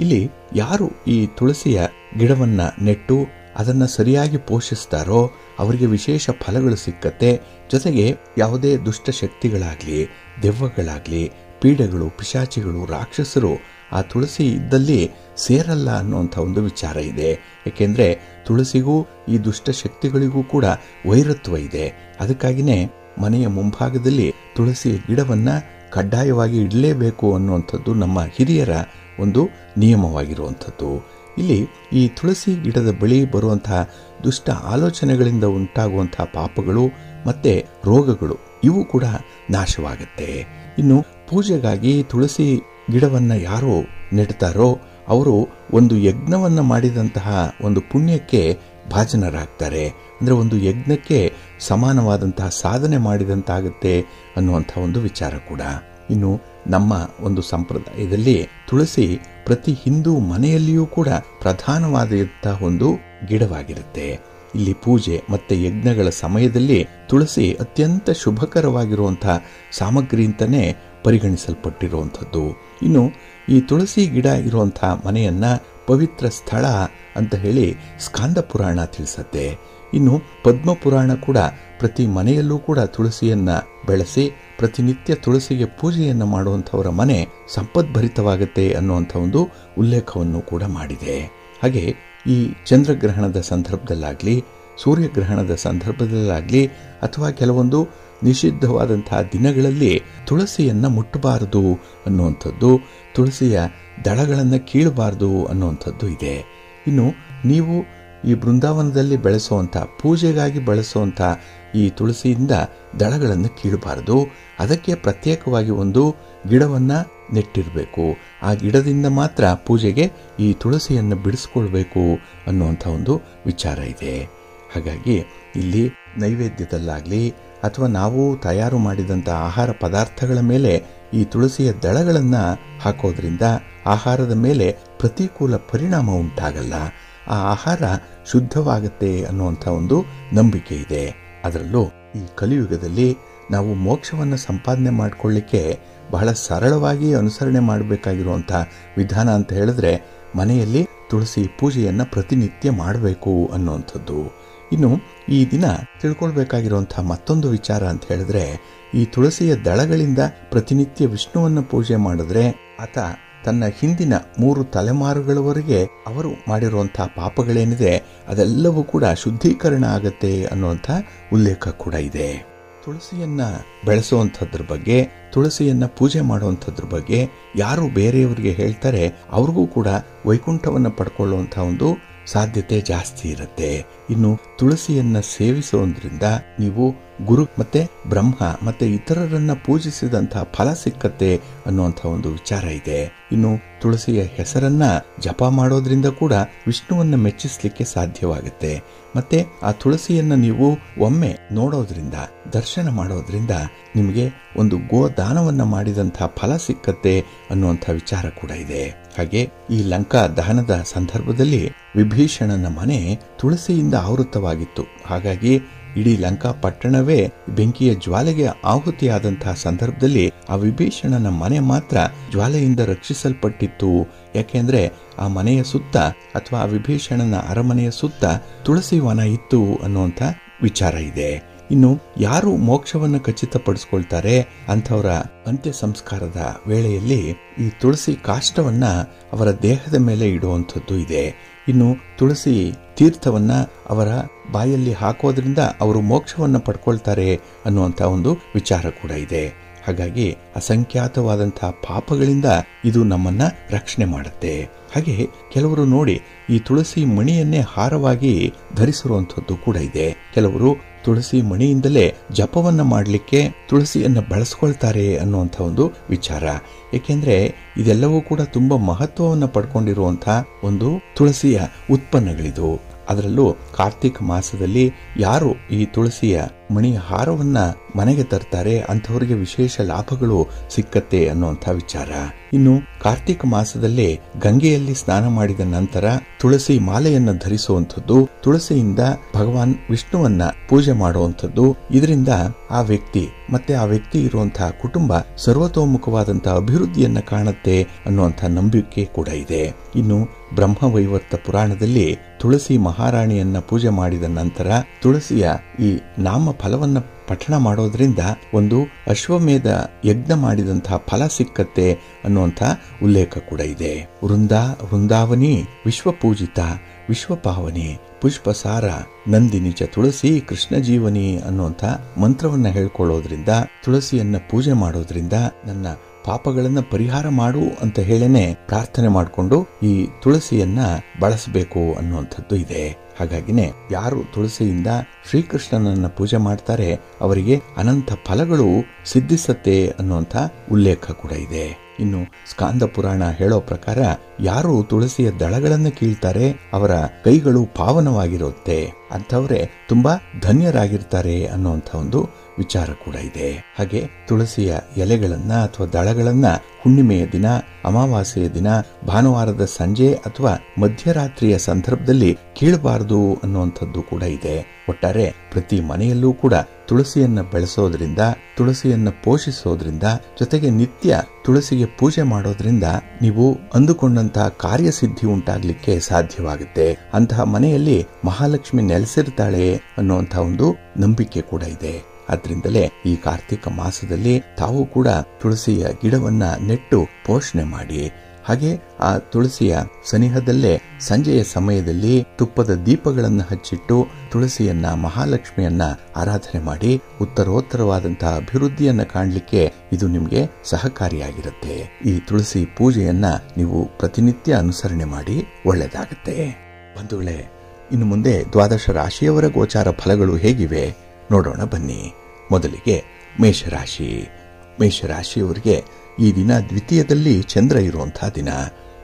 ಇಲ್ಲಿ ಯಾರು ಈ ತುಳಸಿಯ ಗಿಡವನ್ನ ನೆಟ್ಟು ಅದನ್ನ ಸರಿಯಾಗಿ ಪೋಷಿಸ್ತಾರೋ ಅವರಿಗೆ ವಿಶೇಷ ಫಲಗಳು ಸಿಕ್ಕತ್ತೆ. ಜೊತೆಗೆ ಯಾವುದೇ ದುಷ್ಟ ಶಕ್ತಿಗಳಾಗ್ಲಿ, ದೆವ್ವಗಳಾಗ್ಲಿ, ಪೀಡೆಗಳು, ಪಿಶಾಚಿಗಳು, ರಾಕ್ಷಸರು ಆ ತುಳಸಿ ಇದ್ದಲ್ಲಿ ಸೇರಲ್ಲ ಅನ್ನುವಂಥ ಒಂದು ವಿಚಾರ ಇದೆ. ಏಕೆಂದ್ರೆ ತುಳಸಿಗೂ ಈ ದುಷ್ಟ ಶಕ್ತಿಗಳಿಗೂ ಕೂಡ ವೈರತ್ವ ಇದೆ. ಅದಕ್ಕಾಗಿಯೇ ಮನೆಯ ಮುಂಭಾಗದಲ್ಲಿ ತುಳಸಿಯ ಗಿಡವನ್ನ ಕಡ್ಡಾಯವಾಗಿ ಇಡಲೇಬೇಕು ಅನ್ನುವಂಥದ್ದು ನಮ್ಮ ಹಿರಿಯರ ಒಂದು ನಿಯಮವಾಗಿರುವಂಥದ್ದು. ಇಲ್ಲಿ ಈ ತುಳಸಿ ಗಿಡದ ಬಳಿ ಬರುವಂತಹ ದುಷ್ಟ ಆಲೋಚನೆಗಳಿಂದ ಉಂಟಾಗುವಂತಹ ಪಾಪಗಳು ಮತ್ತೆ ರೋಗಗಳು ಇವು ಕೂಡ ನಾಶವಾಗುತ್ತೆ. ಇನ್ನು ಪೂಜೆಗಾಗಿ ತುಳಸಿ ಗಿಡವನ್ನ ಯಾರು ನೆಡ್ತಾರೋ ಅವರು ಒಂದು ಯಜ್ಞವನ್ನ ಮಾಡಿದಂತಹ ಒಂದು ಪುಣ್ಯಕ್ಕೆ ಭಾಜನರಾಗ್ತಾರೆ. ಅಂದ್ರೆ ಒಂದು ಯಜ್ಞಕ್ಕೆ ಸಮಾನವಾದಂತಹ ಸಾಧನೆ ಮಾಡಿದಂತಾಗುತ್ತೆ ಅನ್ನುವಂಥ ಒಂದು ವಿಚಾರ ಕೂಡ. ಇನ್ನು ನಮ್ಮ ಒಂದು ಸಂಪ್ರದಾಯದಲ್ಲಿ ತುಳಸಿ ಪ್ರತಿ ಹಿಂದೂ ಮನೆಯಲ್ಲಿಯೂ ಕೂಡ ಪ್ರಧಾನವಾದಂತಹ ಒಂದು ಗಿಡವಾಗಿರುತ್ತೆ. ಇಲ್ಲಿ ಪೂಜೆ ಮತ್ತೆ ಯಜ್ಞಗಳ ಸಮಯದಲ್ಲಿ ತುಳಸಿ ಅತ್ಯಂತ ಶುಭಕರವಾಗಿರುವಂತಹ ಸಾಮಗ್ರಿ ಅಂತಾನೆ ಪರಿಗಣಿಸಲ್ಪಟ್ಟಿರುವಂಥದ್ದು. ಇನ್ನು ಈ ತುಳಸಿ ಗಿಡ ಇರುವಂತಹ ಮನೆಯನ್ನ ಪವಿತ್ರ ಸ್ಥಳ ಅಂತ ಹೇಳಿ ಸ್ಕಾಂದ ಪುರಾಣ ತಿಳಿಸತ್ತೆ. ಇನ್ನು ಪದ್ಮ ಪುರಾಣ ಕೂಡ ಪ್ರತಿ ಮನೆಯಲ್ಲೂ ಕೂಡ ತುಳಸಿಯನ್ನ ಬೆಳೆಸಿ ಪ್ರತಿನಿತ್ಯ ತುಳಸಿಗೆ ಪೂಜೆಯನ್ನ ಮಾಡುವಂಥವರ ಮನೆ ಸಂಪದ್ಭರಿತವಾಗುತ್ತೆ ಅನ್ನುವಂಥ ಒಂದು ಉಲ್ಲೇಖವನ್ನು ಕೂಡ ಮಾಡಿದೆ. ಹಾಗೆ ಈ ಚಂದ್ರಗ್ರಹಣದ ಸಂದರ್ಭದಲ್ಲಾಗ್ಲಿ, ಸೂರ್ಯಗ್ರಹಣದ ಸಂದರ್ಭದಲ್ಲಾಗ್ಲಿ ಅಥವಾ ಕೆಲವೊಂದು ನಿಷಿದ್ಧವಾದಂತಹ ದಿನಗಳಲ್ಲಿ ತುಳಸಿಯನ್ನ ಮುಟ್ಟಬಾರದು ಅನ್ನುವಂಥದ್ದು, ತುಳಸಿಯ ದಳಗಳನ್ನು ಕೀಳಬಾರದು ಅನ್ನುವಂಥದ್ದು ಇದೆ. ಇನ್ನು ನೀವು ಈ ಬೃಂದಾವನದಲ್ಲಿ ಬೆಳೆಸುವಂಥ ಪೂಜೆಗಾಗಿ ಬಳಸುವಂಥ ಈ ತುಳಸಿಯಿಂದ ದಳಗಳನ್ನು ಕೀಳಬಾರದು. ಅದಕ್ಕೆ ಪ್ರತ್ಯೇಕವಾಗಿ ಒಂದು ಗಿಡವನ್ನ ನೆಟ್ಟಿರಬೇಕು. ಆ ಗಿಡದಿಂದ ಮಾತ್ರ ಪೂಜೆಗೆ ಈ ತುಳಸಿಯನ್ನು ಬಿಡಿಸ್ಕೊಳ್ಬೇಕು ಅನ್ನುವಂಥ ಒಂದು ವಿಚಾರ ಇದೆ. ಹಾಗಾಗಿ ಇಲ್ಲಿ ನೈವೇದ್ಯದಲ್ಲಾಗ್ಲಿ ಅಥವಾ ನಾವು ತಯಾರು ಮಾಡಿದಂಥ ಆಹಾರ ಪದಾರ್ಥಗಳ ಮೇಲೆ ಈ ತುಳಸಿಯ ದಳಗಳನ್ನು ಹಾಕೋದ್ರಿಂದ ಆಹಾರದ ಮೇಲೆ ಪ್ರತಿಕೂಲ ಪರಿಣಾಮ ಉಂಟಾಗಲ್ಲ, ಆ ಆಹಾರ ಶುದ್ಧವಾಗುತ್ತೆ ಅನ್ನುವಂಥ ಒಂದು ನಂಬಿಕೆ ಇದೆ. ಅದರಲ್ಲೂ ಈ ಕಲಿಯುಗದಲ್ಲಿ ನಾವು ಮೋಕ್ಷವನ್ನು ಸಂಪಾದನೆ ಮಾಡಿಕೊಳ್ಳಿಕ್ಕೆ ಬಹಳ ಸರಳವಾಗಿ ಅನುಸರಣೆ ಮಾಡಬೇಕಾಗಿರುವಂಥ ವಿಧಾನ ಅಂತ ಹೇಳಿದ್ರೆ ಮನೆಯಲ್ಲಿ ತುಳಸಿ ಪೂಜೆಯನ್ನ ಪ್ರತಿನಿತ್ಯ ಮಾಡಬೇಕು ಅನ್ನುವಂಥದ್ದು. ಇನ್ನು ಈ ದಿನ ತಿಳ್ಕೊಳ್ಬೇಕಾಗಿರುವಂತಹ ಮತ್ತೊಂದು ವಿಚಾರ ಅಂತ ಹೇಳಿದ್ರೆ, ಈ ತುಳಸಿಯ ದಳಗಳಿಂದ ಪ್ರತಿನಿತ್ಯ ವಿಷ್ಣುವನ್ನ ಪೂಜೆ ಮಾಡಿದ್ರೆ ಆತ ತನ್ನ ಹಿಂದಿನ 3 ತಲೆಮಾರುಗಳವರೆಗೆ ಅವರು ಮಾಡಿರುವಂತಹ ಪಾಪಗಳೇನಿದೆ ಅದೆಲ್ಲವೂ ಕೂಡ ಶುದ್ಧೀಕರಣ ಆಗತ್ತೆ ಅನ್ನುವಂಥ ಉಲ್ಲೇಖ ಕೂಡ ಇದೆ. ತುಳಸಿಯನ್ನ ಬೆಳೆಸುವಂಥದ್ರ ಬಗ್ಗೆ, ತುಳಸಿಯನ್ನ ಪೂಜೆ ಮಾಡುವಂಥದ್ರ ಬಗ್ಗೆ ಯಾರು ಬೇರೆಯವರಿಗೆ ಹೇಳ್ತಾರೆ ಅವ್ರಿಗೂ ಕೂಡ ವೈಕುಂಠವನ್ನ ಪಡ್ಕೊಳ್ಳುವಂಥ ಒಂದು ಸಾಧ್ಯತೆ ಜಾಸ್ತಿ ಇರುತ್ತೆ. ಇನ್ನು ತುಳಸಿಯನ್ನ ಸೇವಿಸೋದ್ರಿಂದ ನೀವು ಗುರು ಮತ್ತೆ ಬ್ರಹ್ಮ ಮತ್ತೆ ಇತರರನ್ನ ಪೂಜಿಸಿದಂತಹ ಫಲ ಸಿಕ್ಕತ್ತೆ ಅನ್ನುವಂಥ ಒಂದು ವಿಚಾರ ಇದೆ. ಇನ್ನು ತುಳಸಿಯ ಹೆಸರನ್ನ ಜಪ ಮಾಡೋದ್ರಿಂದ ಕೂಡ ವಿಷ್ಣುವನ್ನ ಮೆಚ್ಚಿಸ್ಲಿಕ್ಕೆ ಸಾಧ್ಯವಾಗುತ್ತೆ. ಮತ್ತೆ ಆ ತುಳಸಿಯನ್ನ ನೀವು ಒಮ್ಮೆ ನೋಡೋದ್ರಿಂದ, ದರ್ಶನ ಮಾಡೋದ್ರಿಂದ ನಿಮಗೆ ಒಂದು ಗೋದಾನವನ್ನ ಮಾಡಿದಂತಹ ಫಲ ಸಿಕ್ಕತ್ತೆ ಅನ್ನುವಂಥ ವಿಚಾರ ಕೂಡ ಇದೆ. ಹಾಗೆ ಈ ಲಂಕಾ ದಹನದ ಸಂದರ್ಭದಲ್ಲಿ ವಿಭೀಷಣನ ಮನೆ ತುಳಸಿಯಿಂದ ಆವೃತವಾಗಿತ್ತು. ಹಾಗಾಗಿ ಇಡೀ ಲಂಕಾ ಪಟ್ಟಣವೇ ಬೆಂಕಿಯ ಜ್ವಾಲೆಗೆ ಆಹುತಿಯಾದಂತಹ ಸಂದರ್ಭದಲ್ಲಿ ಆ ವಿಭೀಷಣನ ಮನೆ ಮಾತ್ರ ಜ್ವಾಲೆಯಿಂದ ರಕ್ಷಿಸಲ್ಪಟ್ಟಿತ್ತು. ಯಾಕೆಂದ್ರೆ ಆ ಮನೆಯ ಸುತ್ತ ಅಥವಾ ಆ ವಿಭೀಷಣನ ಅರಮನೆಯ ಸುತ್ತ ತುಳಸಿ ವನ ಇತ್ತು ಅನ್ನುವಂಥ ವಿಚಾರ ಇದೆ. ಇನ್ನು ಯಾರು ಮೋಕ್ಷವನ್ನು ಖಚಿತಪಡಿಸ್ಕೊಳ್ತಾರೆ ಅಂಥವರ ಅಂತ್ಯ ಸಂಸ್ಕಾರದ ವೇಳೆಯಲ್ಲಿ ಈ ತುಳಸಿ ಕಾಷ್ಟವನ್ನ ಅವರ ದೇಹದ ಮೇಲೆ ಇಡುವಂಥದ್ದು ಇದೆ. ಇನ್ನು ತುಳಸಿ ತೀರ್ಥವನ್ನ ಅವರ ಬಾಯಲ್ಲಿ ಹಾಕೋದ್ರಿಂದ ಅವರು ಮೋಕ್ಷವನ್ನ ಪಡ್ಕೊಳ್ತಾರೆ ಅನ್ನುವಂಥ ಒಂದು ವಿಚಾರ ಕೂಡ ಇದೆ. ಹಾಗಾಗಿ ಅಸಂಖ್ಯಾತವಾದಂತಹ ಪಾಪಗಳಿಂದ ಇದು ನಮ್ಮನ್ನ ರಕ್ಷಣೆ ಮಾಡುತ್ತೆ. ಹಾಗೆ ಕೆಲವರು ನೋಡಿ ಈ ತುಳಸಿ ಮಣಿಯನ್ನೇ ಹಾರವಾಗಿ ಧರಿಸಿರುವಂಥದ್ದು ಕೂಡ ಇದೆ. ಕೆಲವರು ತುಳಸಿ ಮಣಿಯಿಂದಲೇ ಜಪವನ್ನ ಮಾಡಲಿಕ್ಕೆ ತುಳಸಿಯನ್ನ ಬಳಸ್ಕೊಳ್ತಾರೆ ಅನ್ನುವಂಥ ಒಂದು ವಿಚಾರ. ಏಕೆಂದ್ರೆ ಇದೆಲ್ಲವೂ ಕೂಡ ತುಂಬಾ ಮಹತ್ವವನ್ನು ಪಡ್ಕೊಂಡಿರುವಂತಹ ಒಂದು ತುಳಸಿಯ ಉತ್ಪನ್ನಗಳಿದು. ಅದರಲ್ಲೂ ಕಾರ್ತಿಕ ಮಾಸದಲ್ಲಿ ಯಾರು ಈ ತುಳಸಿಯ ಮಣಿಯ ಹಾರವನ್ನ ಮನೆಗೆ ತರ್ತಾರೆ ಅಂಥವರಿಗೆ ವಿಶೇಷ ಲಾಭಗಳು ಸಿಕ್ಕತ್ತೆ ಅನ್ನುವಂಥ ವಿಚಾರ. ಇನ್ನು ಕಾರ್ತಿಕ ಮಾಸದಲ್ಲಿ ಗಂಗೆಯಲ್ಲಿ ಸ್ನಾನ ಮಾಡಿದ ನಂತರ ತುಳಸಿ ಮಾಲೆಯನ್ನ ಧರಿಸುವಂಥದ್ದು, ತುಳಸಿಯಿಂದ ಭಗವಾನ್ ವಿಷ್ಣುವನ್ನ ಪೂಜೆ ಮಾಡುವಂಥದ್ದು, ಇದರಿಂದ ಆ ವ್ಯಕ್ತಿ ಮತ್ತೆ ಆ ವ್ಯಕ್ತಿ ಇರುವಂತಹ ಕುಟುಂಬ ಸರ್ವತೋಮುಖವಾದಂತಹ ಅಭಿವೃದ್ಧಿಯನ್ನ ಕಾಣುತ್ತೆ ಅನ್ನುವಂಥ ನಂಬಿಕೆ ಕೂಡ ಇದೆ. ಇನ್ನು ಬ್ರಹ್ಮವೈವರ್ತ ಪುರಾಣದಲ್ಲಿ ತುಳಸಿ ಮಹಾರಾಣಿಯನ್ನ ಪೂಜೆ ಮಾಡಿದ ನಂತರ ತುಳಸಿಯ ಈ ನಾಮ ಫಲವನ್ನ ಪಠಣ ಮಾಡೋದ್ರಿಂದ ಒಂದು ಅಶ್ವಮೇಧ ಯಜ್ಞ ಮಾಡಿದಂತಹ ಫಲ ಸಿಕ್ಕತ್ತೆ ಅನ್ನುವಂಥ ಉಲ್ಲೇಖ ಕೂಡ ಇದೆ. ವೃಂದಾವನಿ ವಿಶ್ವಪೂಜಿತ ವಿಶ್ವಪಾವನಿ ಪುಷ್ಪಸಾರ ನಂದಿನಿಜ ತುಳಸಿ ಕೃಷ್ಣ ಜೀವನಿ ಅನ್ನುವಂಥ ಮಂತ್ರವನ್ನ ಹೇಳ್ಕೊಳ್ಳೋದ್ರಿಂದ, ತುಳಸಿಯನ್ನ ಪೂಜೆ ಮಾಡೋದ್ರಿಂದ ನನ್ನ ಪಾಪಗಳನ್ನ ಪರಿಹಾರ ಮಾಡು ಅಂತ ಹೇಳೇನೆ ಪ್ರಾರ್ಥನೆ ಮಾಡಿಕೊಂಡು ಈ ತುಳಸಿಯನ್ನ ಬಳಸಬೇಕು ಅನ್ನುವಂಥದ್ದು ಇದೆ. ಹಾಗಾಗಿನೇ ಯಾರು ತುಳಸಿಯಿಂದ ಶ್ರೀಕೃಷ್ಣನನ್ನ ಪೂಜೆ ಮಾಡ್ತಾರೆ ಅವರಿಗೆ ಅನಂತ ಫಲಗಳು ಸಿದ್ಧಿಸತ್ತೆ ಅನ್ನುವಂಥ ಉಲ್ಲೇಖ ಕೂಡ ಇದೆ. ಇನ್ನು ಸ್ಕಾಂದ ಪುರಾಣ ಹೇಳೋ ಪ್ರಕಾರ ಯಾರು ತುಳಸಿಯ ದಳಗಳನ್ನು ಕೀಳ್ತಾರೆ ಅವರ ಕೈಗಳು ಪಾವನವಾಗಿರುತ್ತೆ, ಅಂಥವರೇ ತುಂಬಾ ಧನ್ಯರಾಗಿರ್ತಾರೆ ಅನ್ನುವಂಥ ಒಂದು ವಿಚಾರ ಕೂಡ ಇದೆ. ಹಾಗೆ ತುಳಸಿಯ ಎಲೆಗಳನ್ನ ಅಥವಾ ದಳಗಳನ್ನ ಹುಣ್ಣಿಮೆಯ ದಿನ, ಅಮಾವಾಸ್ಯೆಯ ದಿನ, ಭಾನುವಾರದ ಸಂಜೆ ಅಥವಾ ಮಧ್ಯರಾತ್ರಿಯ ಸಂದರ್ಭದಲ್ಲಿ ಕೀಳಬಾರದು ಅನ್ನುವಂಥದ್ದು ಕೂಡ ಇದೆ. ಒಟ್ಟಾರೆ ಪ್ರತಿ ಮನೆಯಲ್ಲೂ ಕೂಡ ತುಳಸಿಯನ್ನ ಬೆಳೆಸೋದ್ರಿಂದ, ತುಳಸಿಯನ್ನ ಪೋಷಿಸೋದ್ರಿಂದ, ಜೊತೆಗೆ ನಿತ್ಯ ತುಳಸಿಗೆ ಪೂಜೆ ಮಾಡೋದ್ರಿಂದ ನೀವು ಅಂದುಕೊಂಡಂತಹ ಕಾರ್ಯಸಿದ್ಧಿ ಉಂಟಾಗ್ಲಿಕ್ಕೆ ಸಾಧ್ಯವಾಗುತ್ತೆ. ಅಂತಹ ಮನೆಯಲ್ಲಿ ಮಹಾಲಕ್ಷ್ಮಿ ನೆಲೆಸಿರ್ತಾಳೆ ಅನ್ನುವಂಥ ಒಂದು ನಂಬಿಕೆ ಕೂಡ ಇದೆ. ಆದ್ರಿಂದಲೇ ಈ ಕಾರ್ತಿಕ ಮಾಸದಲ್ಲಿ ತಾವು ಕೂಡ ತುಳಸಿಯ ಗಿಡವನ್ನ ನೆಟ್ಟು ಪೋಷಣೆ ಮಾಡಿ, ಹಾಗೆ ಆ ತುಳಸಿಯ ಸನಿಹದಲ್ಲೇ ಸಂಜೆಯ ಸಮಯದಲ್ಲಿ ತುಪ್ಪದ ದೀಪಗಳನ್ನು ಹಚ್ಚಿಟ್ಟು ತುಳಸಿಯನ್ನ, ಮಹಾಲಕ್ಷ್ಮಿಯನ್ನ ಆರಾಧನೆ ಮಾಡಿ ಉತ್ತರೋತ್ತರವಾದಂತಹ ಅಭಿವೃದ್ಧಿಯನ್ನ ಕಾಣಲಿಕ್ಕೆ ಇದು ನಿಮಗೆ ಸಹಕಾರಿಯಾಗಿರುತ್ತೆ. ಈ ತುಳಸಿ ಪೂಜೆಯನ್ನ ನೀವು ಪ್ರತಿನಿತ್ಯ ಅನುಸರಣೆ ಮಾಡಿ ಒಳ್ಳೆಯದಾಗುತ್ತೆ. ಬಂಧುಗಳೇ, ಇನ್ನು ಮುಂದೆ ದ್ವಾದಶ ರಾಶಿಯವರ ಗೋಚಾರ ಫಲಗಳು ಹೇಗಿವೆ ನೋಡೋಣ ಬನ್ನಿ. ಮೊದಲಿಗೆ ಮೇಷರಾಶಿ. ಮೇಷರಾಶಿಯವರಿಗೆ ಈ ದಿನ ದ್ವಿತೀಯದಲ್ಲಿ ಚಂದ್ರ ಇರುವಂತಹ ದಿನ.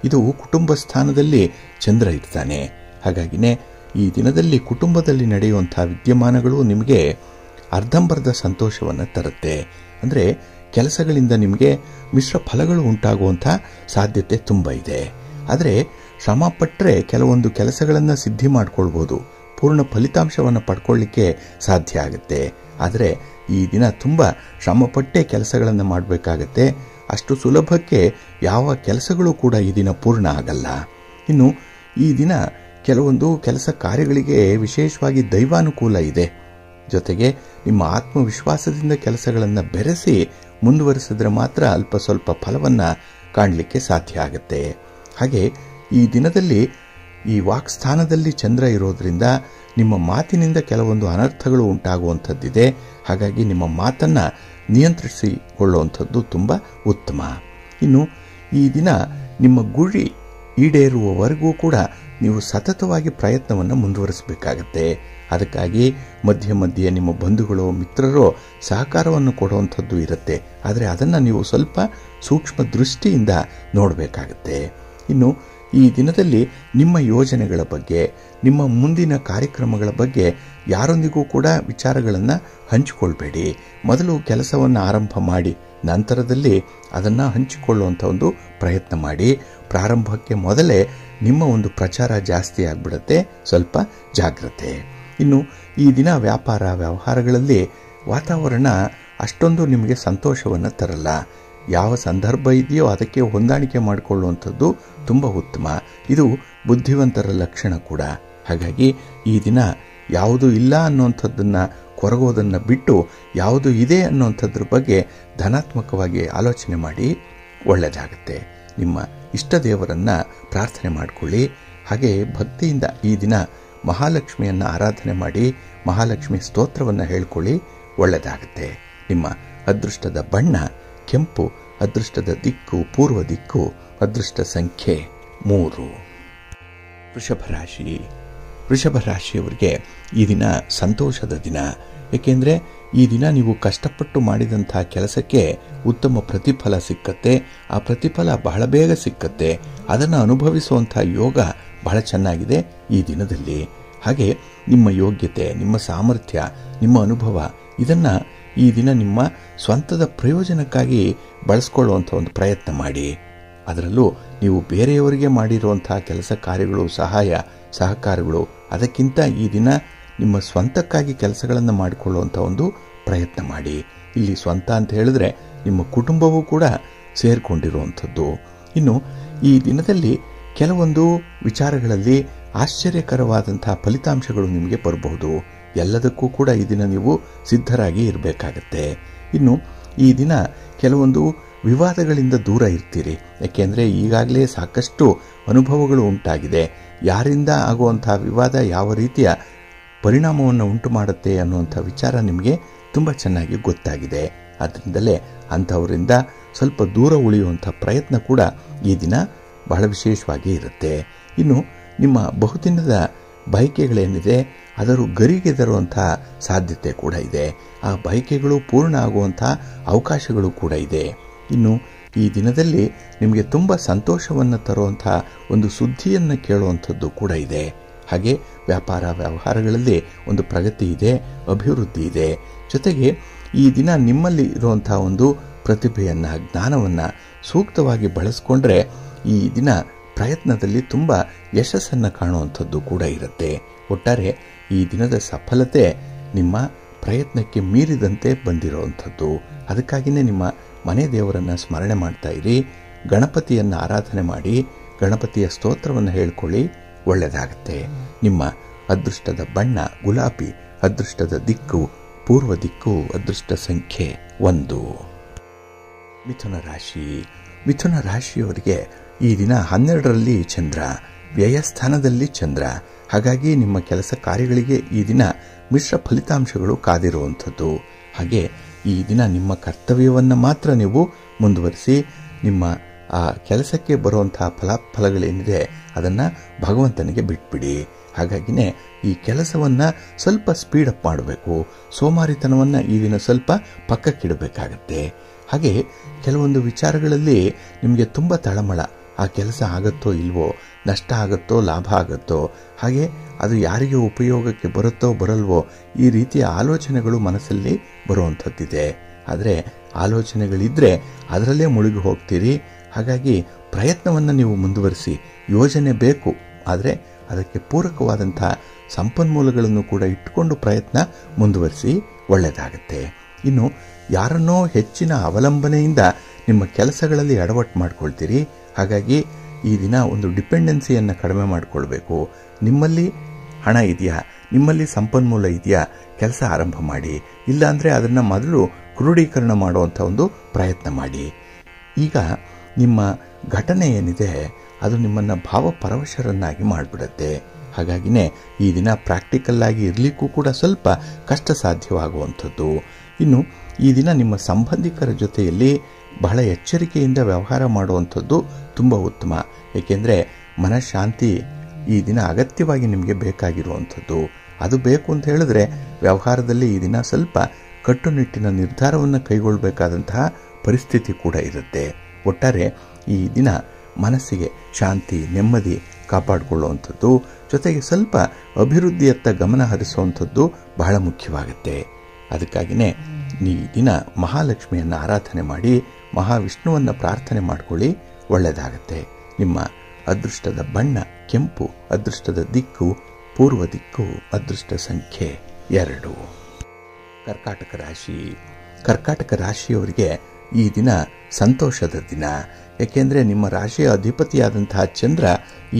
ಇದು ಕುಟುಂಬ ಸ್ಥಾನದಲ್ಲಿ ಚಂದ್ರ ಇರ್ತಾನೆ. ಹಾಗಾಗಿನೇ ಈ ದಿನದಲ್ಲಿ ಕುಟುಂಬದಲ್ಲಿ ನಡೆಯುವಂತಹ ವಿದ್ಯಮಾನಗಳು ನಿಮಗೆ ಅರ್ಧಂಬರ್ಧ ಸಂತೋಷವನ್ನು ತರುತ್ತೆ. ಅಂದರೆ ಕೆಲಸಗಳಿಂದ ನಿಮಗೆ ಮಿಶ್ರ ಫಲಗಳು ಉಂಟಾಗುವಂಥ ಸಾಧ್ಯತೆ ತುಂಬ ಇದೆ. ಆದರೆ ಶ್ರಮ ಪಟ್ಟರೆ ಕೆಲವೊಂದು ಕೆಲಸಗಳನ್ನು ಸಿದ್ಧಿ ಮಾಡ್ಕೊಳ್ಬೋದು, ಪೂರ್ಣ ಫಲಿತಾಂಶವನ್ನು ಪಡ್ಕೊಳ್ಳಿಕ್ಕೆ ಸಾಧ್ಯ ಆಗುತ್ತೆ. ಆದರೆ ಈ ದಿನ ತುಂಬ ಶ್ರಮಪಟ್ಟೆ ಕೆಲಸಗಳನ್ನು ಮಾಡಬೇಕಾಗತ್ತೆ. ಅಷ್ಟು ಸುಲಭಕ್ಕೆ ಯಾವ ಕೆಲಸಗಳು ಕೂಡ ಈ ದಿನ ಪೂರ್ಣ ಆಗಲ್ಲ. ಇನ್ನು ಈ ದಿನ ಕೆಲವೊಂದು ಕೆಲಸ ಕಾರ್ಯಗಳಿಗೆ ವಿಶೇಷವಾಗಿ ದೈವಾನುಕೂಲ ಇದೆ. ಜೊತೆಗೆ ನಿಮ್ಮ ಆತ್ಮವಿಶ್ವಾಸದಿಂದ ಕೆಲಸಗಳನ್ನು ಬೆರೆಸಿ ಮುಂದುವರಿಸಿದ್ರೆ ಮಾತ್ರ ಅಲ್ಪ ಸ್ವಲ್ಪ ಫಲವನ್ನು ಕಾಣಲಿಕ್ಕೆ ಸಾಧ್ಯ ಆಗುತ್ತೆ. ಹಾಗೆ ಈ ದಿನದಲ್ಲಿ ಈ ವಾಕ್ಸ್ಥಾನದಲ್ಲಿ ಚಂದ್ರ ಇರೋದ್ರಿಂದ ನಿಮ್ಮ ಮಾತಿನಿಂದ ಕೆಲವೊಂದು ಅನರ್ಥಗಳು ಉಂಟಾಗುವಂಥದ್ದಿದೆ. ಹಾಗಾಗಿ ನಿಮ್ಮ ಮಾತನ್ನ ನಿಯಂತ್ರಿಸಿಕೊಳ್ಳುವಂಥದ್ದು ತುಂಬ ಉತ್ತಮ. ಇನ್ನು ಈ ದಿನ ನಿಮ್ಮ ಗುರಿ ಈಡೇರುವವರೆಗೂ ಕೂಡ ನೀವು ಸತತವಾಗಿ ಪ್ರಯತ್ನವನ್ನು ಮುಂದುವರಿಸಬೇಕಾಗತ್ತೆ. ಅದಕ್ಕಾಗಿ ಮಧ್ಯೆ ಮಧ್ಯೆ ನಿಮ್ಮ ಬಂಧುಗಳು ಮಿತ್ರರು ಸಹಕಾರವನ್ನು ಕೊಡುವಂಥದ್ದು ಇರುತ್ತೆ. ಆದರೆ ಅದನ್ನು ನೀವು ಸ್ವಲ್ಪ ಸೂಕ್ಷ್ಮ ದೃಷ್ಟಿಯಿಂದ ನೋಡಬೇಕಾಗತ್ತೆ. ಇನ್ನು ಈ ದಿನದಲ್ಲಿ ನಿಮ್ಮ ಯೋಜನೆಗಳ ಬಗ್ಗೆ, ನಿಮ್ಮ ಮುಂದಿನ ಕಾರ್ಯಕ್ರಮಗಳ ಬಗ್ಗೆ ಯಾರೊಂದಿಗೂ ಕೂಡ ವಿಚಾರಗಳನ್ನು ಹಂಚಿಕೊಳ್ಬೇಡಿ. ಮೊದಲು ಕೆಲಸವನ್ನು ಆರಂಭ ಮಾಡಿ ನಂತರದಲ್ಲಿ ಅದನ್ನು ಹಂಚಿಕೊಳ್ಳುವಂಥ ಒಂದು ಪ್ರಯತ್ನ ಮಾಡಿ. ಪ್ರಾರಂಭಕ್ಕೆ ಮೊದಲೇ ನಿಮ್ಮ ಒಂದು ಪ್ರಚಾರ ಜಾಸ್ತಿ ಆಗಿಬಿಡುತ್ತೆ. ಸ್ವಲ್ಪ ಜಾಗ್ರತೆ. ಇನ್ನು ಈ ದಿನ ವ್ಯಾಪಾರ ವ್ಯವಹಾರಗಳಲ್ಲಿ ವಾತಾವರಣ ಅಷ್ಟೊಂದು ನಿಮಗೆ ಸಂತೋಷವನ್ನು ತರಲ್ಲ. ಯಾವ ಸಂದರ್ಭ ಇದೆಯೋ ಅದಕ್ಕೆ ಹೊಂದಾಣಿಕೆ ಮಾಡಿಕೊಳ್ಳುವಂಥದ್ದು ತುಂಬ ಉತ್ತಮ. ಇದು ಬುದ್ಧಿವಂತರ ಲಕ್ಷಣ ಕೂಡ. ಹಾಗಾಗಿ ಈ ದಿನ ಯಾವುದು ಇಲ್ಲ ಅನ್ನುವಂಥದ್ದನ್ನು ಕೊರಗೋದನ್ನು ಬಿಟ್ಟು ಯಾವುದು ಇದೆ ಅನ್ನುವಂಥದ್ರ ಬಗ್ಗೆ ಧನಾತ್ಮಕವಾಗಿ ಆಲೋಚನೆ ಮಾಡಿ ಒಳ್ಳೆಯದಾಗುತ್ತೆ. ನಿಮ್ಮ ಇಷ್ಟ ದೇವರನ್ನು ಪ್ರಾರ್ಥನೆ ಮಾಡಿಕೊಳ್ಳಿ. ಹಾಗೆ ಭಕ್ತಿಯಿಂದ ಈ ದಿನ ಮಹಾಲಕ್ಷ್ಮಿಯನ್ನು ಆರಾಧನೆ ಮಾಡಿ ಮಹಾಲಕ್ಷ್ಮಿ ಸ್ತೋತ್ರವನ್ನು ಹೇಳ್ಕೊಳ್ಳಿ. ಒಳ್ಳೆಯದಾಗುತ್ತೆ. ನಿಮ್ಮ ಅದೃಷ್ಟದ ಬಣ್ಣ ಕೆಂಪು, ಅದೃಷ್ಟದ ದಿಕ್ಕು ಪೂರ್ವ ದಿಕ್ಕು, ಅದೃಷ್ಟ ಸಂಖ್ಯೆ 3. ವೃಷಭ ರಾಶಿಯವರಿಗೆ ಈ ದಿನ ಸಂತೋಷದ ದಿನ. ಏಕೆಂದರೆ ಈ ದಿನ ನೀವು ಕಷ್ಟಪಟ್ಟು ಮಾಡಿದಂಥ ಕೆಲಸಕ್ಕೆ ಉತ್ತಮ ಪ್ರತಿಫಲ ಸಿಕ್ಕತ್ತೆ. ಆ ಪ್ರತಿಫಲ ಬಹಳ ಬೇಗ ಸಿಕ್ಕತ್ತೆ. ಅದನ್ನು ಅನುಭವಿಸುವಂಥ ಯೋಗ ಬಹಳ ಚೆನ್ನಾಗಿದೆ ಈ ದಿನದಲ್ಲಿ. ಹಾಗೆ ನಿಮ್ಮ ಯೋಗ್ಯತೆ, ನಿಮ್ಮ ಸಾಮರ್ಥ್ಯ, ನಿಮ್ಮ ಅನುಭವ ಇದನ್ನು ಈ ದಿನ ನಿಮ್ಮ ಸ್ವಂತದ ಪ್ರಯೋಜನಕ್ಕಾಗಿ ಬಳಸ್ಕೊಳ್ಳುವಂಥ ಒಂದು ಪ್ರಯತ್ನ ಮಾಡಿ. ಅದರಲ್ಲೂ ನೀವು ಬೇರೆಯವರಿಗೆ ಮಾಡಿರುವಂಥ ಕೆಲಸ ಕಾರ್ಯಗಳು, ಸಹಕಾರಗಳು ಅದಕ್ಕಿಂತ ಈ ದಿನ ನಿಮ್ಮ ಸ್ವಂತಕ್ಕಾಗಿ ಕೆಲಸಗಳನ್ನು ಮಾಡಿಕೊಳ್ಳುವಂಥ ಒಂದು ಪ್ರಯತ್ನ ಮಾಡಿ. ಇಲ್ಲಿ ಸ್ವಂತ ಅಂತ ಹೇಳಿದ್ರೆ ನಿಮ್ಮ ಕುಟುಂಬವೂ ಕೂಡ ಸೇರಿಕೊಂಡಿರುವಂಥದ್ದು. ಇನ್ನು ಈ ದಿನದಲ್ಲಿ ಕೆಲವೊಂದು ವಿಚಾರಗಳಲ್ಲಿ ಆಶ್ಚರ್ಯಕರವಾದಂತಹ ಫಲಿತಾಂಶಗಳು ನಿಮಗೆ ಬರಬಹುದು. ಎಲ್ಲದಕ್ಕೂ ಕೂಡ ಈ ದಿನ ನೀವು ಸಿದ್ಧರಾಗಿ ಇರಬೇಕಾಗತ್ತೆ. ಇನ್ನು ಈ ದಿನ ಕೆಲವೊಂದು ವಿವಾದಗಳಿಂದ ದೂರ ಇರ್ತೀರಿ. ಯಾಕೆಂದರೆ ಈಗಾಗಲೇ ಸಾಕಷ್ಟು ಅನುಭವಗಳು ಉಂಟಾಗಿದೆ. ಯಾರಿಂದ ಆಗುವಂತಹ ವಿವಾದ ಯಾವ ರೀತಿಯ ಪರಿಣಾಮವನ್ನು ಉಂಟು ಮಾಡುತ್ತೆ ಅನ್ನುವಂಥ ವಿಚಾರ ನಿಮಗೆ ತುಂಬ ಚೆನ್ನಾಗಿ ಗೊತ್ತಾಗಿದೆ. ಅದರಿಂದಲೇ ಅಂಥವರಿಂದ ಸ್ವಲ್ಪ ದೂರ ಉಳಿಯುವಂಥ ಪ್ರಯತ್ನ ಕೂಡ ಈ ದಿನ ಬಹಳ ವಿಶೇಷವಾಗಿ ಇರುತ್ತೆ. ಇನ್ನು ನಿಮ್ಮ ಬಹುದಿನದ ಬಯಕೆಗಳೇನಿದೆ ಅದರ ಗರಿಗೆ ತರುವಂಥ ಸಾಧ್ಯತೆ ಕೂಡ ಇದೆ. ಆ ಬಯಕೆಗಳು ಪೂರ್ಣ ಆಗುವಂಥ ಅವಕಾಶಗಳು ಕೂಡ ಇದೆ. ಇನ್ನು ಈ ದಿನದಲ್ಲಿ ನಿಮಗೆ ತುಂಬ ಸಂತೋಷವನ್ನು ತರುವಂಥ ಒಂದು ಸುದ್ದಿಯನ್ನು ಕೇಳುವಂಥದ್ದು ಕೂಡ ಇದೆ. ಹಾಗೆ ವ್ಯಾಪಾರ ವ್ಯವಹಾರಗಳಲ್ಲಿ ಒಂದು ಪ್ರಗತಿ ಇದೆ, ಅಭಿವೃದ್ಧಿ ಇದೆ. ಜೊತೆಗೆ ಈ ದಿನ ನಿಮ್ಮಲ್ಲಿ ಇರುವಂಥ ಒಂದು ಪ್ರತಿಭೆಯನ್ನು, ಜ್ಞಾನವನ್ನು ಸೂಕ್ತವಾಗಿ ಬಳಸ್ಕೊಂಡ್ರೆ ಈ ದಿನ ಪ್ರಯತ್ನದಲ್ಲಿ ತುಂಬ ಯಶಸ್ಸನ್ನು ಕಾಣುವಂಥದ್ದು ಕೂಡ ಇರುತ್ತೆ. ಒಟ್ಟಾರೆ ಈ ದಿನದ ಸಫಲತೆ ನಿಮ್ಮ ಪ್ರಯತ್ನಕ್ಕೆ ಮೀರಿದಂತೆ ಬಂದಿರುವಂಥದ್ದು. ಅದಕ್ಕಾಗಿಯೇ ನಿಮ್ಮ ಮನೆ ದೇವರನ್ನು ಸ್ಮರಣೆ ಮಾಡ್ತಾ ಇರಿ. ಗಣಪತಿಯನ್ನು ಆರಾಧನೆ ಮಾಡಿ ಗಣಪತಿಯ ಸ್ತೋತ್ರವನ್ನು ಹೇಳ್ಕೊಳ್ಳಿ. ಒಳ್ಳೆಯದಾಗುತ್ತೆ. ನಿಮ್ಮ ಅದೃಷ್ಟದ ಬಣ್ಣ ಗುಲಾಬಿ, ಅದೃಷ್ಟದ ದಿಕ್ಕು ಪೂರ್ವ ದಿಕ್ಕು, ಅದೃಷ್ಟ ಸಂಖ್ಯೆ 1. ಮಿಥುನ ರಾಶಿಯವರಿಗೆ ಈ ದಿನ 12ರಲ್ಲಿ ಚಂದ್ರ, ವ್ಯಯಸ್ಥಾನದಲ್ಲಿ ಚಂದ್ರ. ಹಾಗಾಗಿ ನಿಮ್ಮ ಕೆಲಸ ಕಾರ್ಯಗಳಿಗೆ ಈ ದಿನ ಮಿಶ್ರ ಫಲಿತಾಂಶಗಳು ಕಾದಿರುವಂಥದ್ದು. ಹಾಗೆ ಈ ದಿನ ನಿಮ್ಮ ಕರ್ತವ್ಯವನ್ನು ಮಾತ್ರ ನೀವು ಮುಂದುವರಿಸಿ. ನಿಮ್ಮ ಆ ಕೆಲಸಕ್ಕೆ ಬರುವಂತಹ ಫಲಾಫಲಗಳೇನಿದೆ ಅದನ್ನು ಭಗವಂತನಿಗೆ ಬಿಟ್ಬಿಡಿ. ಹಾಗಾಗಿನೇ ಈ ಕೆಲಸವನ್ನು ಸ್ವಲ್ಪ ಸ್ಪೀಡಪ್ ಮಾಡಬೇಕು. ಸೋಮಾರಿತನವನ್ನು ಈ ದಿನ ಸ್ವಲ್ಪ ಪಕ್ಕಕ್ಕಿಡಬೇಕಾಗತ್ತೆ. ಹಾಗೆ ಕೆಲವೊಂದು ವಿಚಾರಗಳಲ್ಲಿ ನಿಮಗೆ ತುಂಬ ತಳಮಳ. ಆ ಕೆಲಸ ಆಗುತ್ತೋ ಇಲ್ವೋ, ನಷ್ಟ ಆಗುತ್ತೋ ಲಾಭ ಆಗುತ್ತೋ, ಹಾಗೆ ಅದು ಯಾರಿಗೆ ಉಪಯೋಗಕ್ಕೆ ಬರುತ್ತೋ ಬರಲ್ವೋ, ಈ ರೀತಿಯ ಆಲೋಚನೆಗಳು ಮನಸ್ಸಲ್ಲಿ ಬರುವಂಥದ್ದಿದೆ. ಆದರೆ ಆಲೋಚನೆಗಳಿದ್ದರೆ ಅದರಲ್ಲೇ ಮುಳುಗಿ ಹೋಗ್ತೀರಿ. ಹಾಗಾಗಿ ಪ್ರಯತ್ನವನ್ನು ನೀವು ಮುಂದುವರಿಸಿ. ಯೋಜನೆ ಬೇಕು, ಆದರೆ ಅದಕ್ಕೆ ಪೂರಕವಾದಂಥ ಸಂಪನ್ಮೂಲಗಳನ್ನು ಕೂಡ ಇಟ್ಟುಕೊಂಡು ಪ್ರಯತ್ನ ಮುಂದುವರಿಸಿ. ಒಳ್ಳೆಯದಾಗುತ್ತೆ. ಇನ್ನು ಯಾರನ್ನೋ ಹೆಚ್ಚಿನ ಅವಲಂಬನೆಯಿಂದ ನಿಮ್ಮ ಕೆಲಸಗಳಲ್ಲಿ ಎಡವಟ್ಟು ಮಾಡ್ಕೊಳ್ತೀರಿ. ಹಾಗಾಗಿ ಈ ದಿನ ಒಂದು ಡಿಪೆಂಡೆನ್ಸಿಯನ್ನು ಕಡಿಮೆ ಮಾಡಿಕೊಳ್ಬೇಕು. ನಿಮ್ಮಲ್ಲಿ ಹಣ ಇದೆಯಾ, ನಿಮ್ಮಲ್ಲಿ ಸಂಪನ್ಮೂಲ ಇದೆಯಾ, ಕೆಲಸ ಆರಂಭ ಮಾಡಿ. ಇಲ್ಲಾಂದರೆ ಅದನ್ನು ಮೊದಲು ಕ್ರೋಢೀಕರಣ ಮಾಡುವಂಥ ಒಂದು ಪ್ರಯತ್ನ ಮಾಡಿ. ಈಗ ನಿಮ್ಮ ಘಟನೆ ಏನಿದೆ ಅದು ನಿಮ್ಮನ್ನು ಭಾವಪರವಶರನ್ನಾಗಿ ಮಾಡಿಬಿಡುತ್ತೆ. ಹಾಗಾಗಿನೇ ಈ ದಿನ ಪ್ರಾಕ್ಟಿಕಲ್ ಆಗಿ ಇರಲಿಕ್ಕೂ ಕೂಡ ಸ್ವಲ್ಪ ಕಷ್ಟ ಸಾಧ್ಯವಾಗುವಂಥದ್ದು. ಇನ್ನು ಈ ದಿನ ನಿಮ್ಮ ಸಂಬಂಧಿಕರ ಜೊತೆಯಲ್ಲಿ ಬಹಳ ಎಚ್ಚರಿಕೆಯಿಂದ ವ್ಯವಹಾರ ಮಾಡುವಂಥದ್ದು ತುಂಬ ಉತ್ತಮ. ಏಕೆಂದರೆ ಮನಃಶಾಂತಿ ಈ ದಿನ ಅಗತ್ಯವಾಗಿ ನಿಮಗೆ ಬೇಕಾಗಿರುವಂಥದ್ದು. ಅದು ಬೇಕು ಅಂತ ಹೇಳಿದ್ರೆ ವ್ಯವಹಾರದಲ್ಲಿ ಈ ದಿನ ಸ್ವಲ್ಪ ಕಟ್ಟುನಿಟ್ಟಿನ ನಿರ್ಧಾರವನ್ನು ಕೈಗೊಳ್ಳಬೇಕಾದಂತಹ ಪರಿಸ್ಥಿತಿ ಕೂಡ ಇರುತ್ತೆ. ಒಟ್ಟಾರೆ ಈ ದಿನ ಮನಸ್ಸಿಗೆ ಶಾಂತಿ, ನೆಮ್ಮದಿ ಕಾಪಾಡಿಕೊಳ್ಳುವಂಥದ್ದು, ಜೊತೆಗೆ ಸ್ವಲ್ಪ ಅಭಿವೃದ್ಧಿಯತ್ತ ಗಮನ ಹರಿಸುವಂಥದ್ದು ಬಹಳ ಮುಖ್ಯವಾಗುತ್ತೆ. ಅದಕ್ಕಾಗಿಯೇ ಈ ದಿನ ಮಹಾಲಕ್ಷ್ಮಿಯನ್ನು ಆರಾಧನೆ ಮಾಡಿ ಮಹಾವಿಷ್ಣುವನ್ನು ಪ್ರಾರ್ಥನೆ ಮಾಡಿಕೊಳ್ಳಿ, ಒಳ್ಳೆಯದಾಗತ್ತೆ. ನಿಮ್ಮ ಅದೃಷ್ಟದ ಬಣ್ಣ ಕೆಂಪು, ಅದೃಷ್ಟದ ದಿಕ್ಕು ಪೂರ್ವ ದಿಕ್ಕು, ಅದೃಷ್ಟ ಸಂಖ್ಯೆ 2. ಕರ್ಕಾಟಕ ರಾಶಿ. ಕರ್ಕಾಟಕ ರಾಶಿಯವರಿಗೆ ಈ ದಿನ ಸಂತೋಷದ ದಿನ. ಏಕೆಂದರೆ ನಿಮ್ಮ ರಾಶಿಯ ಅಧಿಪತಿಯಾದಂತಹ ಚಂದ್ರ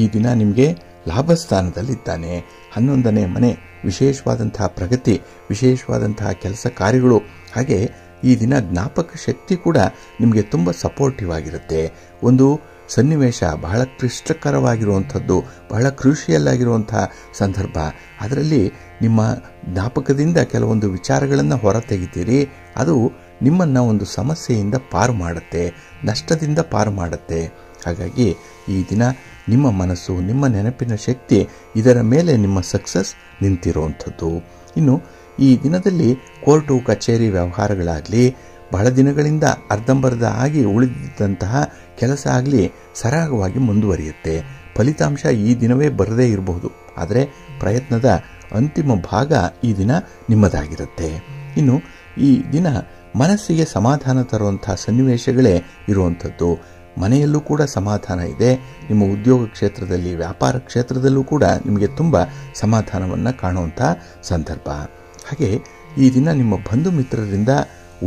ಈ ದಿನ ನಿಮಗೆ ಲಾಭಸ್ಥಾನದಲ್ಲಿದ್ದಾನೆ. 11ನೇ ಮನೆ, ವಿಶೇಷವಾದಂತಹ ಪ್ರಗತಿ, ವಿಶೇಷವಾದಂತಹ ಕೆಲಸ ಕಾರ್ಯಗಳು, ಹಾಗೆ ಈ ದಿನ ಜ್ಞಾಪಕ ಶಕ್ತಿ ಕೂಡ ನಿಮಗೆ ತುಂಬ ಸಪೋರ್ಟಿವ್ ಆಗಿರುತ್ತೆ. ಒಂದು ಸನ್ನಿವೇಶ ಬಹಳ ಕ್ಲಿಷ್ಟಕರವಾಗಿರುವಂಥದ್ದು, ಬಹಳ ಕ್ರೂಷಿಯಲ್ ಆಗಿರುವಂತಹ ಸಂದರ್ಭ, ಅದರಲ್ಲಿ ನಿಮ್ಮ ಜ್ಞಾಪಕದಿಂದ ಕೆಲವೊಂದು ವಿಚಾರಗಳನ್ನು ಹೊರ ತೆಗಿತೀರಿ. ಅದು ನಿಮ್ಮನ್ನು ಒಂದು ಸಮಸ್ಯೆಯಿಂದ ಪಾರು ಮಾಡುತ್ತೆ, ನಷ್ಟದಿಂದ ಪಾರು ಮಾಡುತ್ತೆ. ಹಾಗಾಗಿ ಈ ದಿನ ನಿಮ್ಮ ಮನಸ್ಸು, ನಿಮ್ಮ ನೆನಪಿನ ಶಕ್ತಿ, ಇದರ ಮೇಲೆ ನಿಮ್ಮ ಸಕ್ಸಸ್ ನಿಂತಿರುವಂಥದ್ದು. ಇನ್ನು ಈ ದಿನದಲ್ಲಿ ಕೋರ್ಟು ಕಚೇರಿ ವ್ಯವಹಾರಗಳಾಗಲಿ, ಬಹಳ ದಿನಗಳಿಂದ ಅರ್ಧಂಬರ್ಧ ಆಗಿ ಉಳಿದಿದ್ದಂತಹ ಕೆಲಸ ಆಗಲಿ ಸರಾಗವಾಗಿ ಮುಂದುವರಿಯುತ್ತೆ. ಫಲಿತಾಂಶ ಈ ದಿನವೇ ಬರದೇ ಇರಬಹುದು, ಆದರೆ ಪ್ರಯತ್ನದ ಅಂತಿಮ ಭಾಗ ಈ ದಿನ ನಿಮ್ಮದಾಗಿರುತ್ತೆ. ಇನ್ನು ಈ ದಿನ ಮನಸ್ಸಿಗೆ ಸಮಾಧಾನ ತರುವಂತಹ ಸನ್ನಿವೇಶಗಳೇ ಇರುವಂಥದ್ದು. ಮನೆಯಲ್ಲೂ ಕೂಡ ಸಮಾಧಾನ ಇದೆ. ನಿಮ್ಮ ಉದ್ಯೋಗ ಕ್ಷೇತ್ರದಲ್ಲಿ, ವ್ಯಾಪಾರ ಕ್ಷೇತ್ರದಲ್ಲೂ ಕೂಡ ನಿಮಗೆ ತುಂಬ ಸಮಾಧಾನವನ್ನು ಕಾಣುವಂಥ ಸಂದರ್ಭ. ಹಾಗೆ ಈ ದಿನ ನಿಮ್ಮ ಬಂಧು ಮಿತ್ರರಿಂದ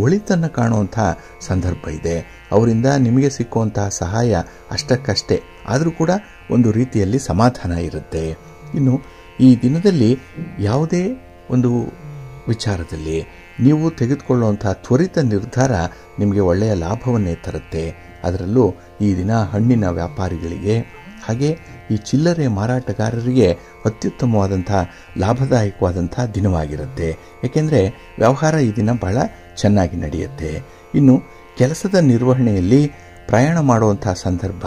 ಒಳಿತನ್ನು ಕಾಣುವಂಥ ಸಂದರ್ಭ ಇದೆ. ಅವರಿಂದ ನಿಮಗೆ ಸಿಕ್ಕುವಂತಹ ಸಹಾಯ ಅಷ್ಟಕ್ಕಷ್ಟೇ, ಆದರೂ ಕೂಡ ಒಂದು ರೀತಿಯಲ್ಲಿ ಸಮಾಧಾನ ಇರುತ್ತೆ. ಇನ್ನು ಈ ದಿನದಲ್ಲಿ ಯಾವುದೇ ಒಂದು ವಿಚಾರದಲ್ಲಿ ನೀವು ತೆಗೆದುಕೊಳ್ಳುವಂತಹ ತ್ವರಿತ ನಿರ್ಧಾರ ನಿಮಗೆ ಒಳ್ಳೆಯ ಲಾಭವನ್ನೇ ತರುತ್ತೆ. ಅದರಲ್ಲೂ ಈ ದಿನ ಹಣ್ಣಿನ ವ್ಯಾಪಾರಿಗಳಿಗೆ, ಹಾಗೆ ಈ ಚಿಲ್ಲರೆ ಮಾರಾಟಗಾರರಿಗೆ ಅತ್ಯುತ್ತಮವಾದಂಥ ಲಾಭದಾಯಕವಾದಂಥ ದಿನವಾಗಿರುತ್ತೆ. ಏಕೆಂದರೆ ವ್ಯವಹಾರ ಈ ದಿನ ಬಹಳ ಚೆನ್ನಾಗಿ ನಡೆಯುತ್ತೆ. ಇನ್ನು ಕೆಲಸದ ನಿರ್ವಹಣೆಯಲ್ಲಿ ಪ್ರಯಾಣ ಮಾಡುವಂಥ ಸಂದರ್ಭ,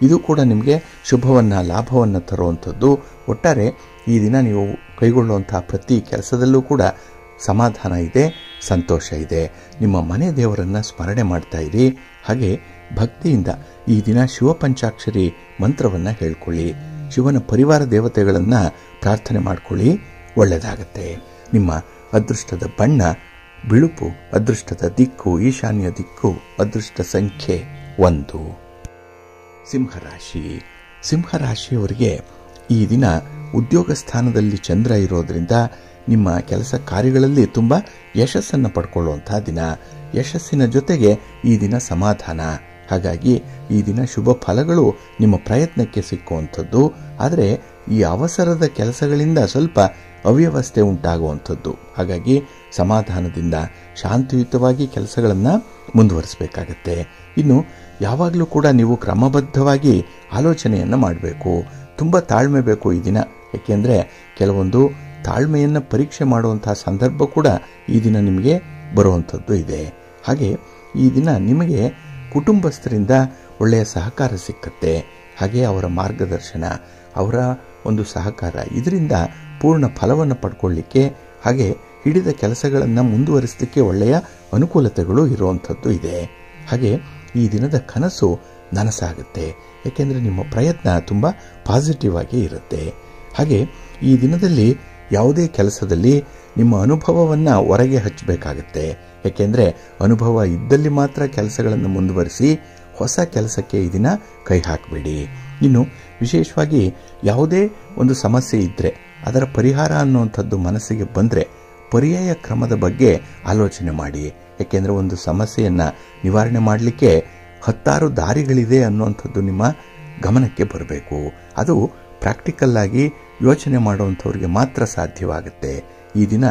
ಇದು ಕೂಡ ನಿಮಗೆ ಶುಭವನ್ನು, ಲಾಭವನ್ನು ತರುವಂಥದ್ದು. ಒಟ್ಟಾರೆ ಈ ದಿನ ನೀವು ಕೈಗೊಳ್ಳುವಂಥ ಪ್ರತಿ ಕೆಲಸದಲ್ಲೂ ಕೂಡ ಸಮಾಧಾನ ಇದೆ, ಸಂತೋಷ ಇದೆ. ನಿಮ್ಮ ಮನೆ ದೇವರನ್ನು ಸ್ಮರಣೆ ಮಾಡ್ತಾ ಇರಿ. ಹಾಗೆ ಭಕ್ತಿಯಿಂದ ಈ ದಿನ ಶಿವಪಂಚಾಕ್ಷರಿ ಮಂತ್ರವನ್ನು ಹೇಳ್ಕೊಳ್ಳಿ. ಶಿವನ ಪರಿವಾರ ದೇವತೆಗಳನ್ನು ಪ್ರಾರ್ಥನೆ ಮಾಡ್ಕೊಳ್ಳಿ, ಒಳ್ಳೆಯದಾಗತ್ತೆ. ನಿಮ್ಮ ಅದೃಷ್ಟದ ಬಣ್ಣ ಬಿಳುಪು, ಅದೃಷ್ಟದ ದಿಕ್ಕು ಈಶಾನ್ಯ ದಿಕ್ಕು, ಅದೃಷ್ಟ ಸಂಖ್ಯೆ 1. ಸಿಂಹರಾಶಿ. ಸಿಂಹರಾಶಿಯವರಿಗೆ ಈ ದಿನ ಉದ್ಯೋಗ ಸ್ಥಾನದಲ್ಲಿ ಚಂದ್ರ ಇರೋದ್ರಿಂದ ನಿಮ್ಮ ಕೆಲಸ ಕಾರ್ಯಗಳಲ್ಲಿ ತುಂಬ ಯಶಸ್ಸನ್ನು ಪಡ್ಕೊಳ್ಳುವಂತಹ ದಿನ. ಯಶಸ್ಸಿನ ಜೊತೆಗೆ ಈ ದಿನ ಸಮಾಧಾನ. ಹಾಗಾಗಿ ಈ ದಿನ ಶುಭ ಫಲಗಳು ನಿಮ್ಮ ಪ್ರಯತ್ನಕ್ಕೆ ಸಿಕ್ಕುವಂಥದ್ದು. ಆದರೆ ಈ ಅವಸರದ ಕೆಲಸಗಳಿಂದ ಸ್ವಲ್ಪ ಅವ್ಯವಸ್ಥೆ ಉಂಟಾಗುವಂಥದ್ದು. ಹಾಗಾಗಿ ಸಮಾಧಾನದಿಂದ ಶಾಂತಿಯುತವಾಗಿ ಕೆಲಸಗಳನ್ನು ಮುಂದುವರಿಸಬೇಕಾಗತ್ತೆ. ಇನ್ನು ಯಾವಾಗಲೂ ಕೂಡ ನೀವು ಕ್ರಮಬದ್ಧವಾಗಿ ಆಲೋಚನೆಯನ್ನು ಮಾಡಬೇಕು. ತುಂಬ ತಾಳ್ಮೆ ಬೇಕು ಈ ದಿನ. ಏಕೆಂದರೆ ಕೆಲವೊಂದು ತಾಳ್ಮೆಯನ್ನು ಪರೀಕ್ಷೆ ಮಾಡುವಂತಹ ಸಂದರ್ಭ ಕೂಡ ಈ ದಿನ ನಿಮಗೆ ಬರುವಂಥದ್ದು ಇದೆ. ಹಾಗೆ ಈ ದಿನ ನಿಮಗೆ ಕುಟುಂಬಸ್ಥರಿಂದ ಒಳ್ಳೆಯ ಸಹಕಾರ ಸಿಕ್ಕತ್ತೆ. ಹಾಗೆ ಅವರ ಮಾರ್ಗದರ್ಶನ, ಅವರ ಒಂದು ಸಹಕಾರ, ಇದರಿಂದ ಪೂರ್ಣ ಫಲವನ್ನು ಪಡ್ಕೊಳ್ಳಿಕ್ಕೆ, ಹಾಗೆ ಹಿಡಿದ ಕೆಲಸಗಳನ್ನು ಮುಂದುವರಿಸಲಿಕ್ಕೆ ಒಳ್ಳೆಯ ಅನುಕೂಲತೆಗಳು ಇರುವಂಥದ್ದು ಇದೆ. ಹಾಗೆ ಈ ದಿನದ ಕನಸು ನನಸಾಗುತ್ತೆ. ಏಕೆಂದರೆ ನಿಮ್ಮ ಪ್ರಯತ್ನ ತುಂಬ ಪಾಸಿಟಿವ್ ಆಗಿ ಇರುತ್ತೆ. ಹಾಗೆ ಈ ದಿನದಲ್ಲಿ ಯಾವುದೇ ಕೆಲಸದಲ್ಲಿ ನಿಮ್ಮ ಅನುಭವವನ್ನು ಹೊರಗೆ ಹಚ್ಚಬೇಕಾಗತ್ತೆ. ಏಕೆಂದರೆ ಅನುಭವ ಇದ್ದಲ್ಲಿ ಮಾತ್ರ ಕೆಲಸಗಳನ್ನು ಮುಂದುವರಿಸಿ, ಹೊಸ ಕೆಲಸಕ್ಕೆ ಈ ದಿನ ಕೈ ಹಾಕಬೇಡಿ. ಇನ್ನು ವಿಶೇಷವಾಗಿ ಯಾವುದೇ ಒಂದು ಸಮಸ್ಯೆ ಇದ್ದರೆ ಅದರ ಪರಿಹಾರ ಅನ್ನುವಂಥದ್ದು ಮನಸ್ಸಿಗೆ ಬಂದರೆ ಪರ್ಯಾಯ ಕ್ರಮದ ಬಗ್ಗೆ ಆಲೋಚನೆ ಮಾಡಿ. ಏಕೆಂದರೆ ಒಂದು ಸಮಸ್ಯೆಯನ್ನು ನಿವಾರಣೆ ಮಾಡಲಿಕ್ಕೆ 10 ದಾರಿಗಳಿದೆ ಅನ್ನುವಂಥದ್ದು ನಿಮ್ಮ ಗಮನಕ್ಕೆ ಬರಬೇಕು. ಅದು ಪ್ರಾಕ್ಟಿಕಲ್ ಆಗಿ ಯೋಚನೆ ಮಾಡುವಂಥವ್ರಿಗೆ ಮಾತ್ರ ಸಾಧ್ಯವಾಗುತ್ತೆ. ಈ ದಿನ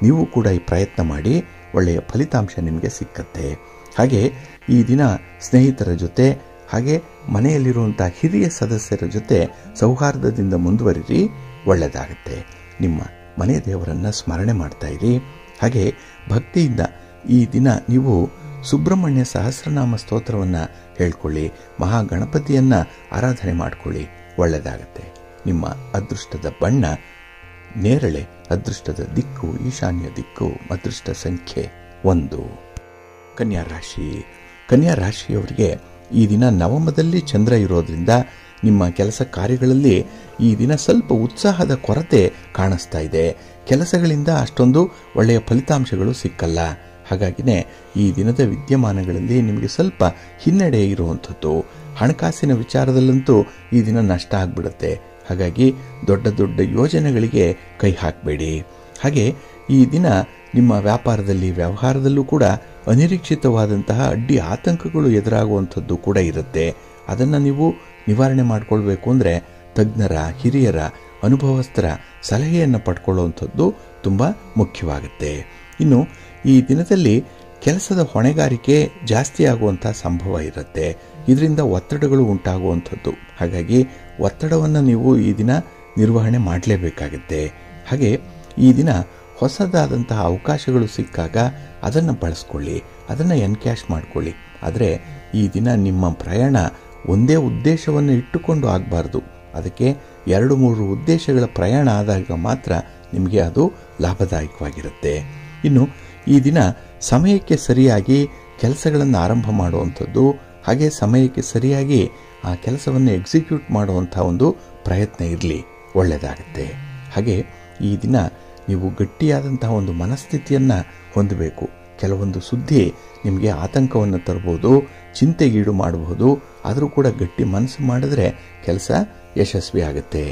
ನೀವು ಕೂಡ ಈ ಪ್ರಯತ್ನ ಮಾಡಿ, ಒಳ್ಳೆಯ ಫಲಿತಾಂಶ ನಿಮಗೆ ಸಿಕ್ಕತ್ತೆ. ಹಾಗೆ ಈ ದಿನ ಸ್ನೇಹಿತರ ಜೊತೆ, ಹಾಗೆ ಮನೆಯಲ್ಲಿರುವಂಥ ಹಿರಿಯ ಸದಸ್ಯರ ಜೊತೆ ಸೌಹಾರ್ದದಿಂದ ಮುಂದುವರಿರಿ, ಒಳ್ಳೆಯದಾಗತ್ತೆ. ನಿಮ್ಮ ಮನೆ ದೇವರನ್ನು ಸ್ಮರಣೆ ಮಾಡ್ತಾ ಇರಿ. ಹಾಗೆ ಭಕ್ತಿಯಿಂದ ಈ ದಿನ ನೀವು ಸುಬ್ರಹ್ಮಣ್ಯ ಸಹಸ್ರನಾಮ ಸ್ತೋತ್ರವನ್ನು ಹೇಳ್ಕೊಳ್ಳಿ, ಮಹಾಗಣಪತಿಯನ್ನು ಆರಾಧನೆ ಮಾಡಿಕೊಳ್ಳಿ, ಒಳ್ಳೆಯದಾಗತ್ತೆ. ನಿಮ್ಮ ಅದೃಷ್ಟದ ಬಣ್ಣ ನೇರಳೆ, ಅದೃಷ್ಟದ ದಿಕ್ಕು ಈಶಾನ್ಯ ದಿಕ್ಕು, ಅದೃಷ್ಟ ಸಂಖ್ಯೆ 1. ಕನ್ಯಾ ರಾಶಿ. ಕನ್ಯಾ ರಾಶಿಯವರಿಗೆ ಈ ದಿನ ನವಮದಲ್ಲಿ ಚಂದ್ರ ಇರೋದ್ರಿಂದ ನಿಮ್ಮ ಕೆಲಸ ಕಾರ್ಯಗಳಲ್ಲಿ ಈ ದಿನ ಸ್ವಲ್ಪ ಉತ್ಸಾಹದ ಕೊರತೆ ಕಾಣಿಸ್ತಾ ಇದೆ. ಕೆಲಸಗಳಿಂದ ಅಷ್ಟೊಂದು ಒಳ್ಳೆಯ ಫಲಿತಾಂಶಗಳು ಸಿಕ್ಕಲ್ಲ. ಹಾಗಾಗಿನೇ ಈ ದಿನದ ವಿದ್ಯಮಾನಗಳಲ್ಲಿ ನಿಮಗೆ ಸ್ವಲ್ಪ ಹಿನ್ನಡೆ ಇರುವಂಥದ್ದು. ಹಣಕಾಸಿನ ವಿಚಾರದಲ್ಲಂತೂ ಈ ದಿನ ನಷ್ಟ ಆಗ್ಬಿಡುತ್ತೆ. ಹಾಗಾಗಿ ದೊಡ್ಡ ದೊಡ್ಡ ಯೋಜನೆಗಳಿಗೆ ಕೈ ಹಾಕಬೇಡಿ. ಹಾಗೆ ಈ ದಿನ ನಿಮ್ಮ ವ್ಯಾಪಾರದಲ್ಲಿ ವ್ಯವಹಾರದಲ್ಲೂ ಕೂಡ ಅನಿರೀಕ್ಷಿತವಾದಂತಹ ಅಡ್ಡಿ ಆತಂಕಗಳು ಎದುರಾಗುವಂಥದ್ದು ಕೂಡ ಇರುತ್ತೆ. ಅದನ್ನು ನೀವು ನಿವಾರಣೆ ಮಾಡಿಕೊಳ್ಬೇಕು ಅಂದರೆ ತಜ್ಞರ, ಹಿರಿಯರ, ಅನುಭವಸ್ಥರ ಸಲಹೆಯನ್ನು ಪಡ್ಕೊಳ್ಳುವಂಥದ್ದು ತುಂಬ ಮುಖ್ಯವಾಗುತ್ತೆ. ಇನ್ನು ಈ ದಿನದಲ್ಲಿ ಕೆಲಸದ ಹೊಣೆಗಾರಿಕೆ ಜಾಸ್ತಿ ಆಗುವಂಥ ಸಂಭವ ಇರುತ್ತೆ. ಇದರಿಂದ ಒತ್ತಡಗಳು ಉಂಟಾಗುವಂಥದ್ದು. ಹಾಗಾಗಿ ಒತ್ತಡವನ್ನು ನೀವು ಈ ದಿನ ನಿರ್ವಹಣೆ ಮಾಡಲೇಬೇಕಾಗುತ್ತೆ. ಹಾಗೆ ಈ ದಿನ ಹೊಸದಾದಂತಹ ಅವಕಾಶಗಳು ಸಿಕ್ಕಾಗ ಅದನ್ನು ಬಳಸ್ಕೊಳ್ಳಿ, ಅದನ್ನು ಎನ್ಕ್ಯಾಶ್ ಮಾಡಿಕೊಳ್ಳಿ. ಆದರೆ ಈ ದಿನ ನಿಮ್ಮ ಪ್ರಯಾಣ ಒಂದೇ ಉದ್ದೇಶವನ್ನು ಇಟ್ಟುಕೊಂಡು ಆಗಬಾರ್ದು. ಅದಕ್ಕೆ 2-3 ಉದ್ದೇಶಗಳ ಪ್ರಯಾಣ ಆದಾಗ ಮಾತ್ರ ನಿಮಗೆ ಅದು ಲಾಭದಾಯಕವಾಗಿರುತ್ತೆ. ಇನ್ನು ಈ ದಿನ ಸಮಯಕ್ಕೆ ಸರಿಯಾಗಿ ಕೆಲಸಗಳನ್ನು ಆರಂಭ ಮಾಡುವಂಥದ್ದು, ಹಾಗೆ ಸಮಯಕ್ಕೆ ಸರಿಯಾಗಿ ಆ ಕೆಲಸವನ್ನು ಎಕ್ಸಿಕ್ಯೂಟ್ ಮಾಡುವಂಥ ಒಂದು ಪ್ರಯತ್ನ ಇರಲಿ, ಒಳ್ಳೆಯದಾಗುತ್ತೆ. ಹಾಗೆ ಈ ದಿನ ನೀವು ಗಟ್ಟಿಯಾದಂತಹ ಒಂದು ಮನಸ್ಥಿತಿಯನ್ನು ಹೊಂದಬೇಕು. ಕೆಲವೊಂದು ಸುದ್ದಿ ನಿಮಗೆ ಆತಂಕವನ್ನು ತರಬಹುದು, ಚಿಂತೆಗೀಡು ಮಾಡಬಹುದು. ಆದರೂ ಕೂಡ ಗಟ್ಟಿ ಮನಸ್ಸು ಮಾಡಿದ್ರೆ ಕೆಲಸ ಯಶಸ್ವಿ ಆಗುತ್ತೆ.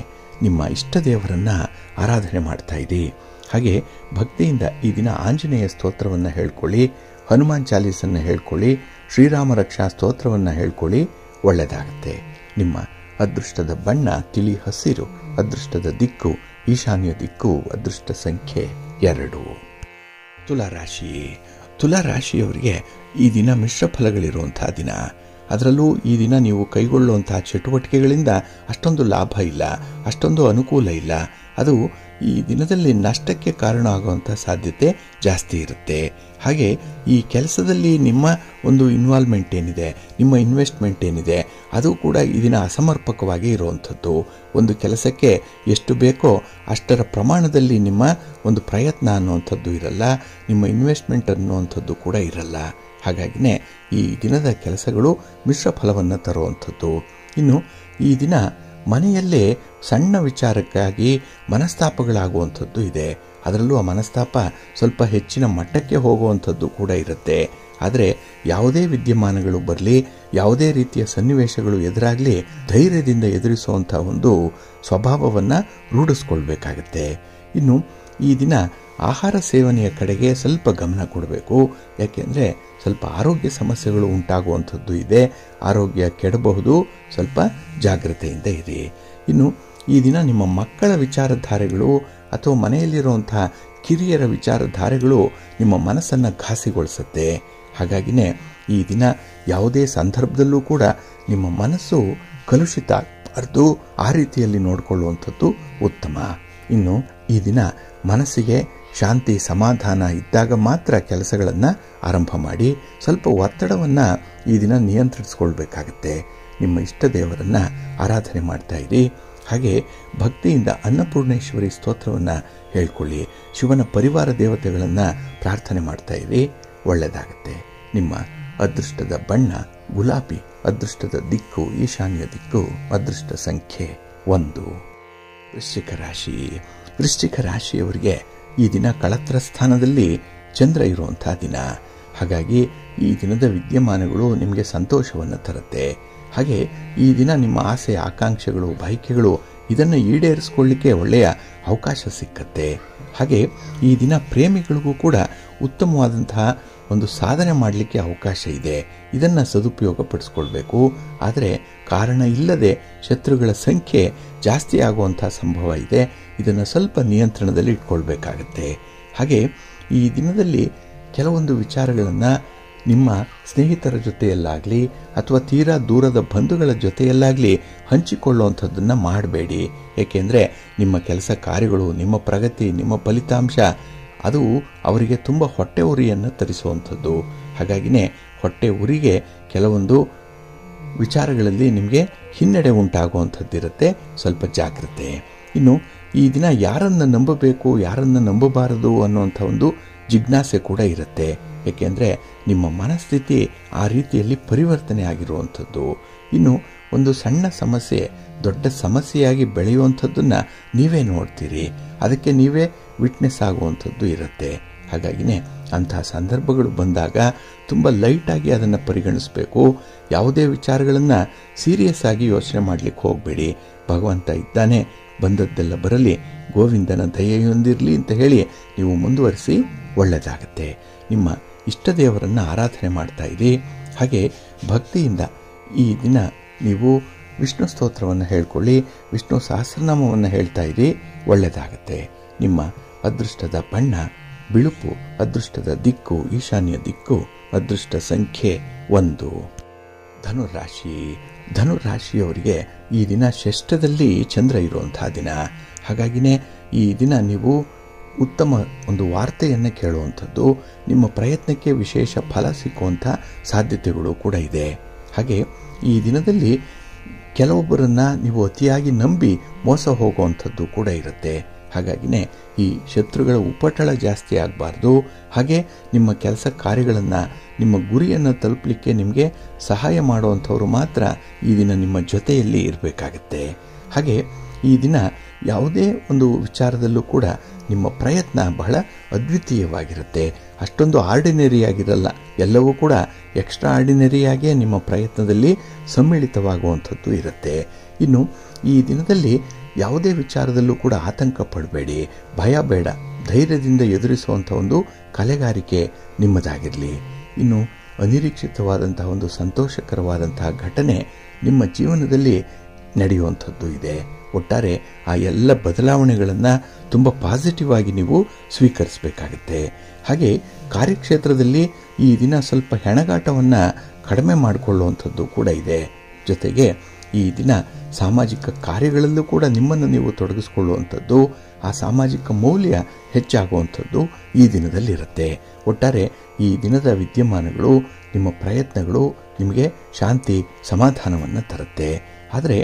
ನಿಮ್ಮ ಇಷ್ಟ ದೇವರನ್ನು ಆರಾಧನೆ ಮಾಡ್ತಾ ಇರಿ. ಹಾಗೆ ಭಕ್ತಿಯಿಂದ ಈ ದಿನ ಆಂಜನೇಯ ಸ್ತೋತ್ರವನ್ನು ಹೇಳ್ಕೊಳ್ಳಿ, ಹನುಮಾನ್ ಚಾಲೀಸನ್ನು ಹೇಳ್ಕೊಳ್ಳಿ, ಶ್ರೀರಾಮ ರಕ್ಷಾ ಸ್ತೋತ್ರವನ್ನು ಹೇಳ್ಕೊಳ್ಳಿ, ಒಳ್ಳೆಯದಾಗುತ್ತೆ. ನಿಮ್ಮ ಅದೃಷ್ಟದ ಬಣ್ಣ ತಿಳಿ ಹಸಿರು, ಅದೃಷ್ಟದ ದಿಕ್ಕು ಈಶಾನ್ಯ ದಿಕ್ಕು, ಅದೃಷ್ಟ ಸಂಖ್ಯೆ 2. ತುಲಾರಾಶಿ. ತುಲಾರಾಶಿಯವರಿಗೆ ಈ ದಿನ ಮಿಶ್ರ ಫಲಗಳಿರುವಂತಹ ದಿನ. ಅದರಲ್ಲೂ ಈ ದಿನ ನೀವು ಕೈಗೊಳ್ಳುವಂತಹ ಚಟುವಟಿಕೆಗಳಿಂದ ಅಷ್ಟೊಂದು ಲಾಭ ಇಲ್ಲ, ಅಷ್ಟೊಂದು ಅನುಕೂಲ ಇಲ್ಲ. ಅದು ಈ ದಿನದಲ್ಲಿ ನಷ್ಟಕ್ಕೆ ಕಾರಣ ಆಗುವಂಥ ಸಾಧ್ಯತೆ ಜಾಸ್ತಿ ಇರುತ್ತೆ. ಹಾಗೆ ಈ ಕೆಲಸದಲ್ಲಿ ನಿಮ್ಮ ಒಂದು ಇನ್ವಾಲ್ವ್ಮೆಂಟ್ ಏನಿದೆ, ನಿಮ್ಮ ಇನ್ವೆಸ್ಟ್ಮೆಂಟ್ ಏನಿದೆ, ಅದು ಕೂಡ ಈ ದಿನ ಅಸಮರ್ಪಕವಾಗಿ ಇರುವಂಥದ್ದು. ಒಂದು ಕೆಲಸಕ್ಕೆ ಎಷ್ಟು ಬೇಕೋ ಅಷ್ಟರ ಪ್ರಮಾಣದಲ್ಲಿ ನಿಮ್ಮ ಒಂದು ಪ್ರಯತ್ನ ಅನ್ನುವಂಥದ್ದು ಇರಲ್ಲ, ನಿಮ್ಮ ಇನ್ವೆಸ್ಟ್ಮೆಂಟ್ ಅನ್ನುವಂಥದ್ದು ಕೂಡ ಇರಲ್ಲ. ಹಾಗಾಗಿನೇ ಈ ದಿನದ ಕೆಲಸಗಳು ಮಿಶ್ರ ಫಲವನ್ನು ತರುವಂಥದ್ದು. ಇನ್ನು ಈ ದಿನ ಮನೆಯಲ್ಲೇ ಸಣ್ಣ ವಿಚಾರಕ್ಕಾಗಿ ಮನಸ್ತಾಪಗಳಾಗುವಂಥದ್ದು ಇದೆ. ಅದರಲ್ಲೂ ಆ ಮನಸ್ತಾಪ ಸ್ವಲ್ಪ ಹೆಚ್ಚಿನ ಮಟ್ಟಕ್ಕೆ ಹೋಗುವಂಥದ್ದು ಕೂಡ ಇರುತ್ತೆ. ಆದರೆ ಯಾವುದೇ ವಿದ್ಯಮಾನಗಳು ಬರಲಿ, ಯಾವುದೇ ರೀತಿಯ ಸನ್ನಿವೇಶಗಳು ಎದುರಾಗಲಿ, ಧೈರ್ಯದಿಂದ ಎದುರಿಸುವಂಥ ಒಂದು ಸ್ವಭಾವವನ್ನು ರೂಢಿಸ್ಕೊಳ್ಬೇಕಾಗತ್ತೆ. ಇನ್ನು ಈ ದಿನ ಆಹಾರ ಸೇವನೆಯ ಕಡೆಗೆ ಸ್ವಲ್ಪ ಗಮನ ಕೊಡಬೇಕು. ಯಾಕೆಂದರೆ ಸ್ವಲ್ಪ ಆರೋಗ್ಯ ಸಮಸ್ಯೆಗಳು ಉಂಟಾಗುವಂಥದ್ದು ಇದೆ, ಆರೋಗ್ಯ ಕೆಡಬಹುದು. ಸ್ವಲ್ಪ ಜಾಗ್ರತೆಯಿಂದ ಇರಿ. ಇನ್ನು ಈ ದಿನ ನಿಮ್ಮ ಮಕ್ಕಳ ವಿಚಾರಧಾರೆಗಳು ಅಥವಾ ಮನೆಯಲ್ಲಿರುವಂಥ ಕಿರಿಯರ ವಿಚಾರಧಾರೆಗಳು ನಿಮ್ಮ ಮನಸ್ಸನ್ನು ಘಾಸಿಗೊಳಿಸುತ್ತೆ. ಹಾಗಾಗಿನೇ ಈ ದಿನ ಯಾವುದೇ ಸಂದರ್ಭದಲ್ಲೂ ಕೂಡ ನಿಮ್ಮ ಮನಸ್ಸು ಕಲುಷಿತ ಆಗಬಾರ್ದು, ಆ ರೀತಿಯಲ್ಲಿ ನೋಡಿಕೊಳ್ಳುವಂಥದ್ದು ಉತ್ತಮ. ಇನ್ನು ಈ ದಿನ ಮನಸ್ಸಿಗೆ ಶಾಂತಿ ಸಮಾಧಾನ ಇದ್ದಾಗ ಮಾತ್ರ ಕೆಲಸಗಳನ್ನು ಆರಂಭ ಮಾಡಿ. ಸ್ವಲ್ಪ ಒತ್ತಡವನ್ನು ಈ ದಿನ ನಿಯಂತ್ರಿಸಿಕೊಳ್ಬೇಕಾಗತ್ತೆ. ನಿಮ್ಮ ಇಷ್ಟ ದೇವರನ್ನು ಆರಾಧನೆ ಮಾಡ್ತಾ ಇರಿ. ಹಾಗೆ ಭಕ್ತಿಯಿಂದ ಅನ್ನಪೂರ್ಣೇಶ್ವರಿ ಸ್ತೋತ್ರವನ್ನು ಹೇಳ್ಕೊಳ್ಳಿ, ಶಿವನ ಪರಿವಾರ ದೇವತೆಗಳನ್ನು ಪ್ರಾರ್ಥನೆ ಮಾಡ್ತಾ ಇರಿ, ಒಳ್ಳೆಯದಾಗುತ್ತೆ. ನಿಮ್ಮ ಅದೃಷ್ಟದ ಬಣ್ಣ ಗುಲಾಬಿ, ಅದೃಷ್ಟದ ದಿಕ್ಕು ಈಶಾನ್ಯ ದಿಕ್ಕು, ಅದೃಷ್ಟ ಸಂಖ್ಯೆ 1. ವೃಶ್ಚಿಕ ರಾಶಿ. ವೃಶ್ಚಿಕ ರಾಶಿಯವರಿಗೆ ಈ ದಿನ ಕಳತ್ರ ಸ್ಥಾನದಲ್ಲಿ ಚಂದ್ರ ಇರುವಂಥ ದಿನ. ಹಾಗಾಗಿ ಈ ದಿನದ ವಿದ್ಯಮಾನಗಳು ನಿಮಗೆ ಸಂತೋಷವನ್ನು ತರುತ್ತೆ. ಹಾಗೆ ಈ ದಿನ ನಿಮ್ಮ ಆಸೆ ಆಕಾಂಕ್ಷೆಗಳು ಬಯಕೆಗಳು ಇದನ್ನು ಈಡೇರಿಸಿಕೊಳ್ಳಿಕ್ಕೆ ಒಳ್ಳೆಯ ಅವಕಾಶ ಸಿಕ್ಕತ್ತೆ. ಹಾಗೆ ಈ ದಿನ ಪ್ರೇಮಿಗಳಿಗೂ ಕೂಡ ಉತ್ತಮವಾದಂತಹ ಒಂದು ಸಾಧನೆ ಮಾಡಲಿಕ್ಕೆ ಅವಕಾಶ ಇದೆ. ಇದನ್ನು ಸದುಪಯೋಗಪಡಿಸ್ಕೊಳ್ಬೇಕು. ಆದರೆ ಕಾರಣ ಇಲ್ಲದೆ ಶತ್ರುಗಳ ಸಂಖ್ಯೆ ಜಾಸ್ತಿ ಆಗುವಂಥ ಸಂಭವ ಇದೆ. ಇದನ್ನು ಸ್ವಲ್ಪ ನಿಯಂತ್ರಣದಲ್ಲಿ ಇಟ್ಕೊಳ್ಬೇಕಾಗತ್ತೆ. ಹಾಗೆ ಈ ದಿನದಲ್ಲಿ ಕೆಲವೊಂದು ವಿಚಾರಗಳನ್ನು ನಿಮ್ಮ ಸ್ನೇಹಿತರ ಜೊತೆಯಲ್ಲಾಗಲಿ ಅಥವಾ ತೀರಾ ದೂರದ ಬಂಧುಗಳ ಜೊತೆಯಲ್ಲಾಗಲಿ ಹಂಚಿಕೊಳ್ಳುವಂಥದ್ದನ್ನು ಮಾಡಬೇಡಿ. ಏಕೆಂದರೆ ನಿಮ್ಮ ಕೆಲಸ ಕಾರ್ಯಗಳು, ನಿಮ್ಮ ಪ್ರಗತಿ, ನಿಮ್ಮ ಫಲಿತಾಂಶ ಅದು ಅವರಿಗೆ ತುಂಬ ಹೊಟ್ಟೆ ಉರಿಯನ್ನು ತರಿಸುವಂಥದ್ದು. ಹಾಗಾಗಿನೇ ಹೊಟ್ಟೆ ಉರಿಗೆ ಕೆಲವೊಂದು ವಿಚಾರಗಳಲ್ಲಿ ನಿಮಗೆ ಹಿನ್ನಡೆ ಉಂಟಾಗುವಂಥದ್ದಿರುತ್ತೆ. ಸ್ವಲ್ಪ ಜಾಗ್ರತೆ. ಇನ್ನು ಈ ದಿನ ಯಾರನ್ನು ನಂಬಬೇಕು, ಯಾರನ್ನು ನಂಬಬಾರದು ಅನ್ನುವಂಥ ಒಂದು ಜಿಜ್ಞಾಸೆ ಕೂಡ ಇರುತ್ತೆ. ಏಕೆಂದರೆ ನಿಮ್ಮ ಮನಸ್ಥಿತಿ ಆ ರೀತಿಯಲ್ಲಿ ಪರಿವರ್ತನೆ ಆಗಿರುವಂಥದ್ದು. ಇನ್ನು ಒಂದು ಸಣ್ಣ ಸಮಸ್ಯೆ ದೊಡ್ಡ ಸಮಸ್ಯೆಯಾಗಿ ಬೆಳೆಯುವಂಥದ್ದನ್ನು ನೀವೇ ನೋಡ್ತೀರಿ, ಅದಕ್ಕೆ ನೀವೇ ವಿಟ್ನೆಸ್ ಆಗುವಂಥದ್ದು ಇರುತ್ತೆ. ಹಾಗಾಗಿನೇ ಅಂತಹ ಸಂದರ್ಭಗಳು ಬಂದಾಗ ತುಂಬ ಲೈಟಾಗಿ ಅದನ್ನು ಪರಿಗಣಿಸಬೇಕು. ಯಾವುದೇ ವಿಚಾರಗಳನ್ನು ಸೀರಿಯಸ್ ಆಗಿ ಯೋಚನೆ ಮಾಡಲಿಕ್ಕೆ ಹೋಗಬೇಡಿ. ಭಗವಂತ ಇದ್ದಾನೆ, ಬಂದದ್ದೆಲ್ಲ ಬರಲಿ, ಗೋವಿಂದನ ದಯೆಯೊಂದಿರಲಿ ಅಂತ ಹೇಳಿ ನೀವು ಮುಂದುವರಿಸಿ, ಒಳ್ಳೆಯದಾಗತ್ತೆ. ನಿಮ್ಮ ಇಷ್ಟ ದೇವರನ್ನು ಆರಾಧನೆ ಮಾಡ್ತಾ ಇರಿ. ಹಾಗೆ ಭಕ್ತಿಯಿಂದ ಈ ದಿನ ನೀವು ವಿಷ್ಣು ಸ್ತೋತ್ರವನ್ನು ಹೇಳ್ಕೊಳ್ಳಿ, ವಿಷ್ಣು ಸಹಸ್ರನಾಮವನ್ನು ಹೇಳ್ತಾ ಇರಿ, ಒಳ್ಳೆಯದಾಗತ್ತೆ. ನಿಮ್ಮ ಅದೃಷ್ಟದ ಬಣ್ಣ ಬಿಳುಪು, ಅದೃಷ್ಟದ ದಿಕ್ಕು ಈಶಾನ್ಯ ದಿಕ್ಕು, ಅದೃಷ್ಟ ಸಂಖ್ಯೆ 1. ಧನುರಾಶಿ. ಧನುರಾಶಿಯವರಿಗೆ ಈ ದಿನ ಷಷ್ಠದಲ್ಲಿ ಚಂದ್ರ ಇರುವಂತಹ ದಿನ. ಹಾಗಾಗಿನೇ ಈ ದಿನ ನೀವು ಉತ್ತಮ ಒಂದು ವಾರ್ತೆಯನ್ನು ಕೇಳುವಂಥದ್ದು, ನಿಮ್ಮ ಪ್ರಯತ್ನಕ್ಕೆ ವಿಶೇಷ ಫಲ ಸಿಕ್ಕುವಂಥ ಸಾಧ್ಯತೆಗಳು ಕೂಡ ಇದೆ. ಹಾಗೆ ಈ ದಿನದಲ್ಲಿ ಕೆಲವೊಬ್ಬರನ್ನು ನೀವು ಅತಿಯಾಗಿ ನಂಬಿ ಮೋಸ ಹೋಗುವಂಥದ್ದು ಕೂಡ ಇರುತ್ತೆ. ಹಾಗಾಗಿನೇ ಈ ಶತ್ರುಗಳ ಉಪಟಳ ಜಾಸ್ತಿ ಆಗಬಾರ್ದು. ಹಾಗೆ ನಿಮ್ಮ ಕೆಲಸ ಕಾರ್ಯಗಳನ್ನು, ನಿಮ್ಮ ಗುರಿಯನ್ನು ತಲುಪಲಿಕ್ಕೆ ನಿಮಗೆ ಸಹಾಯ ಮಾಡುವಂಥವ್ರು ಮಾತ್ರ ಈ ದಿನ ನಿಮ್ಮ ಜೊತೆಯಲ್ಲಿ ಇರಬೇಕಾಗತ್ತೆ. ಹಾಗೆ ಈ ದಿನ ಯಾವುದೇ ಒಂದು ವಿಚಾರದಲ್ಲೂ ಕೂಡ ನಿಮ್ಮ ಪ್ರಯತ್ನ ಬಹಳ ಅದ್ವಿತೀಯವಾಗಿರುತ್ತೆ. ಅಷ್ಟೊಂದು ಆರ್ಡಿನರಿಯಾಗಿರಲ್ಲ, ಎಲ್ಲವೂ ಕೂಡ ಎಕ್ಸ್ಟ್ರಾ ಆರ್ಡಿನರಿಯಾಗಿಯೇ ನಿಮ್ಮ ಪ್ರಯತ್ನದಲ್ಲಿ ಸಮ್ಮಿಳಿತವಾಗುವಂಥದ್ದು ಇರುತ್ತೆ. ಇನ್ನು ಈ ದಿನದಲ್ಲಿ ಯಾವುದೇ ವಿಚಾರದಲ್ಲೂ ಕೂಡ ಆತಂಕ ಪಡಬೇಡಿ, ಭಯ ಬೇಡ, ಧೈರ್ಯದಿಂದ ಎದುರಿಸುವಂಥ ಒಂದು ಕಲೆಗಾರಿಕೆ ನಿಮ್ಮದಾಗಿರಲಿ. ಇನ್ನು ಅನಿರೀಕ್ಷಿತವಾದಂತಹ ಒಂದು ಸಂತೋಷಕರವಾದಂತಹ ಘಟನೆ ನಿಮ್ಮ ಜೀವನದಲ್ಲಿ ನಡೆಯುವಂಥದ್ದು ಇದೆ. ಒಟ್ಟಾರೆ ಆ ಎಲ್ಲ ಬದಲಾವಣೆಗಳನ್ನು ತುಂಬ ಪಾಸಿಟಿವ್ ಆಗಿ ನೀವು ಸ್ವೀಕರಿಸಬೇಕಾಗುತ್ತೆ. ಹಾಗೆ ಕಾರ್ಯಕ್ಷೇತ್ರದಲ್ಲಿ ಈ ದಿನ ಸ್ವಲ್ಪ ಹೆಣಗಾಟವನ್ನು ಕಡಿಮೆ ಮಾಡಿಕೊಳ್ಳುವಂಥದ್ದು ಕೂಡ ಇದೆ. ಜೊತೆಗೆ ಈ ದಿನ ಸಾಮಾಜಿಕ ಕಾರ್ಯಗಳಲ್ಲೂ ಕೂಡ ನಿಮ್ಮನ್ನು ನೀವು ತೊಡಗಿಸಿಕೊಳ್ಳುವಂಥದ್ದು, ಆ ಸಾಮಾಜಿಕ ಮೌಲ್ಯ ಹೆಚ್ಚಾಗುವಂಥದ್ದು ಈ ದಿನದಲ್ಲಿರುತ್ತೆ. ಒಟ್ಟಾರೆ ಈ ದಿನದ ವಿದ್ಯಮಾನಗಳು, ನಿಮ್ಮ ಪ್ರಯತ್ನಗಳು ನಿಮಗೆ ಶಾಂತಿ ಸಮಾಧಾನವನ್ನು ತರುತ್ತೆ. ಆದರೆ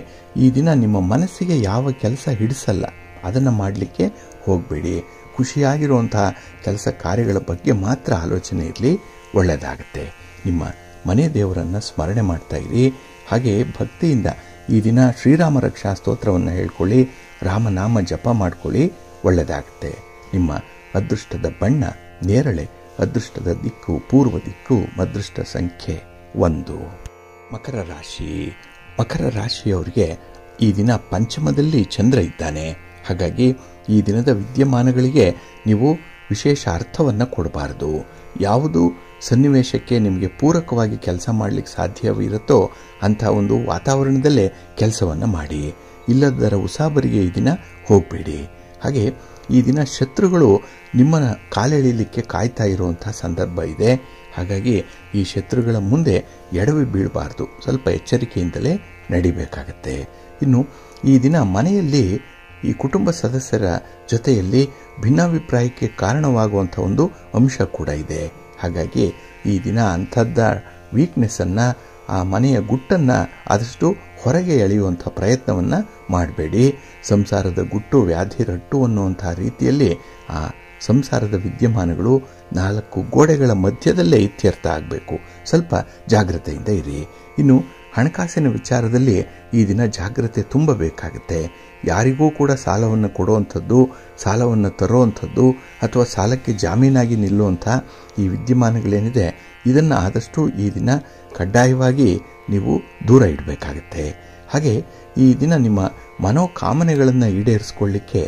ಈ ದಿನ ನಿಮ್ಮ ಮನಸ್ಸಿಗೆ ಯಾವ ಕೆಲಸ ಹಿಡಿಸಲ್ಲ, ಅದನ್ನು ಮಾಡಲಿಕ್ಕೆ ಹೋಗಬೇಡಿ. ಖುಷಿಯಾಗಿರುವಂತಹ ಕೆಲಸ ಕಾರ್ಯಗಳ ಬಗ್ಗೆ ಮಾತ್ರ ಆಲೋಚನೆ ಇರಲಿ, ಒಳ್ಳೆಯದಾಗುತ್ತೆ. ನಿಮ್ಮ ಮನೆ ದೇವರನ್ನು ಸ್ಮರಣೆ ಮಾಡ್ತಾ ಇರಿ. ಹಾಗೆ ಭಕ್ತಿಯಿಂದ ಈ ದಿನ ಶ್ರೀರಾಮ ರಕ್ಷಾ ಸ್ತೋತ್ರವನ್ನು ಹೇಳ್ಕೊಳ್ಳಿ, ರಾಮನಾಮ ಜಪ ಮಾಡ್ಕೊಳ್ಳಿ, ಒಳ್ಳೆಯದಾಗುತ್ತೆ. ನಿಮ್ಮ ಅದೃಷ್ಟದ ಬಣ್ಣ ನೇರಳೆ, ಅದೃಷ್ಟದ ದಿಕ್ಕು ಪೂರ್ವ ದಿಕ್ಕು, ಅದೃಷ್ಟ ಸಂಖ್ಯೆ 1. ಮಕರ ರಾಶಿ. ಮಕರ ರಾಶಿಯವರಿಗೆ ಈ ದಿನ ಪಂಚಮದಲ್ಲಿ ಚಂದ್ರ ಇದ್ದಾನೆ. ಹಾಗಾಗಿ ಈ ದಿನದ ವಿದ್ಯಮಾನಗಳಿಗೆ ನೀವು ವಿಶೇಷ ಅರ್ಥವನ್ನು ಕೊಡಬಾರದು. ಯಾವುದು ಸನ್ನಿವೇಶಕ್ಕೆ ನಿಮಗೆ ಪೂರಕವಾಗಿ ಕೆಲಸ ಮಾಡಲಿಕ್ಕೆ ಸಾಧ್ಯವಿರುತ್ತೋ ಅಂಥ ಒಂದು ವಾತಾವರಣದಲ್ಲೇ ಕೆಲಸವನ್ನು ಮಾಡಿ. ಇಲ್ಲದರ ಉಸಾಬರಿಗೆ ಈ ದಿನ ಹೋಗಬೇಡಿ. ಹಾಗೆ ಈ ದಿನ ಶತ್ರುಗಳು ನಿಮ್ಮನ್ನು ಕಾಲೆಳೆಯಲಿಕ್ಕೆ ಕಾಯ್ತಾ ಇರುವಂಥ ಸಂದರ್ಭ ಇದೆ. ಹಾಗಾಗಿ ಈ ಶತ್ರುಗಳ ಮುಂದೆ ಎಡವಿ ಬೀಳಬಾರ್ದು, ಸ್ವಲ್ಪ ಎಚ್ಚರಿಕೆಯಿಂದಲೇ ನಡಿಬೇಕಾಗತ್ತೆ. ಇನ್ನು ಈ ದಿನ ಮನೆಯಲ್ಲಿ ಈ ಕುಟುಂಬ ಸದಸ್ಯರ ಜೊತೆಯಲ್ಲಿ ಭಿನ್ನಾಭಿಪ್ರಾಯಕ್ಕೆ ಕಾರಣವಾಗುವಂಥ ಒಂದು ಅಂಶ ಕೂಡ ಇದೆ. ಹಾಗಾಗಿ ಈ ದಿನ ಅಂಥದ್ದ ವೀಕ್ನೆಸ್ಸನ್ನು, ಆ ಮನೆಯ ಗುಟ್ಟನ್ನು ಆದಷ್ಟು ಹೊರಗೆ ಎಳೆಯುವಂಥ ಪ್ರಯತ್ನವನ್ನು ಮಾಡಬೇಡಿ. ಸಂಸಾರದ ಗುಟ್ಟು ವ್ಯಾಧಿ ರಟ್ಟು ಅನ್ನುವಂಥ ರೀತಿಯಲ್ಲಿ ಆ ಸಂಸಾರದ ವಿದ್ಯಮಾನಗಳು 4 ಗೋಡೆಗಳ ಮಧ್ಯದಲ್ಲೇ ಇತ್ಯರ್ಥ ಆಗಬೇಕು. ಸ್ವಲ್ಪ ಜಾಗ್ರತೆಯಿಂದ ಇರಿ. ಇನ್ನು ಹಣಕಾಸಿನ ವಿಚಾರದಲ್ಲಿ ಈ ದಿನ ಜಾಗ್ರತೆ ತುಂಬ ಬೇಕಾಗುತ್ತೆ. ಯಾರಿಗೂ ಕೂಡ ಸಾಲವನ್ನು ಕೊಡುವಂಥದ್ದು, ಸಾಲವನ್ನು ತರುವಂಥದ್ದು ಅಥವಾ ಸಾಲಕ್ಕೆ ಜಾಮೀನಾಗಿ ನಿಲ್ಲುವಂಥ ಈ ವಿದ್ಯಮಾನಗಳೇನಿದೆ, ಇದನ್ನು ಆದಷ್ಟು ಈ ದಿನ ಕಡ್ಡಾಯವಾಗಿ ನೀವು ದೂರ ಇಡಬೇಕಾಗತ್ತೆ. ಹಾಗೆ ಈ ದಿನ ನಿಮ್ಮ ಮನೋಕಾಮನೆಗಳನ್ನು ಈಡೇರಿಸಿಕೊಳ್ಳಿಕ್ಕೆ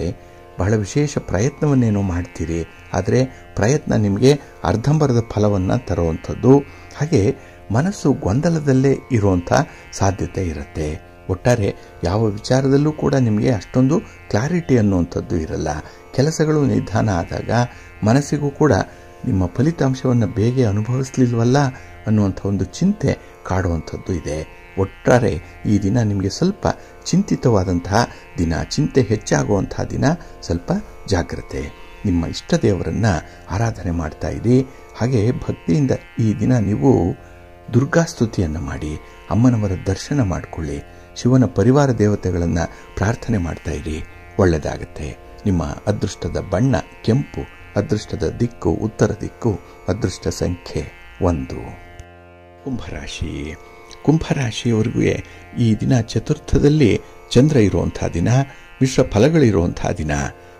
ಬಹಳ ವಿಶೇಷ ಪ್ರಯತ್ನವನ್ನೇನೋ ಮಾಡ್ತೀರಿ, ಆದರೆ ಪ್ರಯತ್ನ ನಿಮಗೆ ಅರ್ಧಂಬರ್ಧ ಫಲವನ್ನು ತರುವಂಥದ್ದು. ಹಾಗೆ ಮನಸ್ಸು ಗೊಂದಲದಲ್ಲೇ ಇರುವಂಥ ಸಾಧ್ಯತೆ ಇರುತ್ತೆ. ಒಟ್ಟಾರೆ ಯಾವ ವಿಚಾರದಲ್ಲೂ ಕೂಡ ನಿಮಗೆ ಅಷ್ಟೊಂದು ಕ್ಲಾರಿಟಿ ಅನ್ನುವಂಥದ್ದು ಇರಲ್ಲ. ಕೆಲಸಗಳು ನಿಧಾನ ಆದಾಗ ಮನಸ್ಸಿಗೂ ಕೂಡ ನಿಮ್ಮ ಫಲಿತಾಂಶವನ್ನು ಬೇಗ ಅನುಭವಿಸಲಿಲ್ವಲ್ಲ ಅನ್ನುವಂಥ ಒಂದು ಚಿಂತೆ ಕಾಡುವಂಥದ್ದು ಇದೆ. ಒಟ್ಟಾರೆ ಈ ದಿನ ನಿಮಗೆ ಸ್ವಲ್ಪ ಚಿಂತಿತವಾದಂತಹ ದಿನ, ಚಿಂತೆ ಹೆಚ್ಚಾಗುವಂತಹ ದಿನ. ಸ್ವಲ್ಪ ಜಾಗ್ರತೆ. ನಿಮ್ಮ ಇಷ್ಟ ದೇವರನ್ನು ಆರಾಧನೆ ಮಾಡ್ತಾ ಇರಿ. ಹಾಗೆ ಭಕ್ತಿಯಿಂದ ಈ ದಿನ ನೀವು ದುರ್ಗಾಸ್ತುತಿಯನ್ನು ಮಾಡಿ, ಅಮ್ಮನವರ ದರ್ಶನ ಮಾಡಿಕೊಳ್ಳಿ. ಶಿವನ ಪರಿವಾರ ದೇವತೆಗಳನ್ನು ಪ್ರಾರ್ಥನೆ ಮಾಡ್ತಾ ಇರಿ, ಒಳ್ಳೆಯದಾಗತ್ತೆ. ನಿಮ್ಮ ಅದೃಷ್ಟದ ಬಣ್ಣ ಕೆಂಪು, ಅದೃಷ್ಟದ ದಿಕ್ಕು ಉತ್ತರ ದಿಕ್ಕು, ಅದೃಷ್ಟ ಸಂಖ್ಯೆ 1. ಕುಂಭರಾಶಿ. ಕುಂಭರಾಶಿಯವರೆಗೂ ಈ ದಿನ ಚತುರ್ಥದಲ್ಲಿ ಚಂದ್ರ ಇರುವಂಥ ದಿನ, ಮಿಶ್ರ ಫಲಗಳಿರುವಂಥ ದಿನ.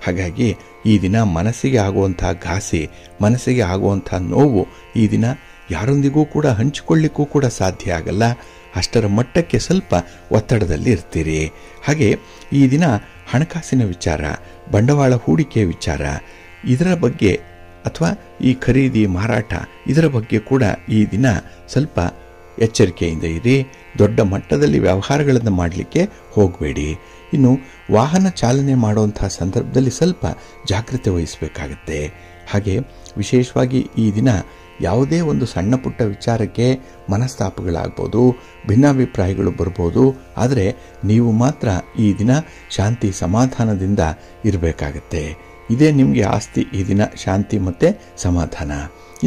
ಹಾಗಾಗಿ ಈ ದಿನ ಮನಸ್ಸಿಗೆ ಆಗುವಂಥ ಘಾಸಿ, ಮನಸ್ಸಿಗೆ ಆಗುವಂಥ ನೋವು ಈ ದಿನ ಯಾರೊಂದಿಗೂ ಕೂಡ ಹಂಚಿಕೊಳ್ಳಿಕ್ಕೂ ಕೂಡ ಸಾಧ್ಯ ಆಗಲ್ಲ. ಅಷ್ಟರ ಮಟ್ಟಕ್ಕೆ ಸ್ವಲ್ಪ ಒತ್ತಡದಲ್ಲಿ ಇರ್ತೀರಿ. ಹಾಗೆ ಈ ದಿನ ಹಣಕಾಸಿನ ವಿಚಾರ, ಬಂಡವಾಳ ಹೂಡಿಕೆ ವಿಚಾರ, ಇದರ ಬಗ್ಗೆ ಅಥವಾ ಈ ಖರೀದಿ ಮಾರಾಟ ಇದರ ಬಗ್ಗೆ ಕೂಡ ಈ ದಿನ ಸ್ವಲ್ಪ ಎಚ್ಚರಿಕೆಯಿಂದ ಇರಿ. ದೊಡ್ಡ ಮಟ್ಟದಲ್ಲಿ ವ್ಯವಹಾರಗಳನ್ನು ಮಾಡಲಿಕ್ಕೆ ಹೋಗಬೇಡಿ. ಇನ್ನು ವಾಹನ ಚಾಲನೆ ಮಾಡುವಂತಹ ಸಂದರ್ಭದಲ್ಲಿ ಸ್ವಲ್ಪ ಜಾಗೃತೆ ವಹಿಸಬೇಕಾಗತ್ತೆ. ಹಾಗೆ ವಿಶೇಷವಾಗಿ ಈ ದಿನ ಯಾವುದೇ ಒಂದು ಸಣ್ಣ ಪುಟ್ಟ ವಿಚಾರಕ್ಕೆ ಮನಸ್ತಾಪಗಳಾಗ್ಬೋದು, ಭಿನ್ನಾಭಿಪ್ರಾಯಗಳು ಬರ್ಬೋದು. ಆದರೆ ನೀವು ಮಾತ್ರ ಈ ದಿನ ಶಾಂತಿ ಸಮಾಧಾನದಿಂದ ಇರಬೇಕಾಗತ್ತೆ. ಇದೇ ನಿಮಗೆ ಆಸ್ತಿ ಈ ದಿನ, ಶಾಂತಿ ಮತ್ತು ಸಮಾಧಾನ.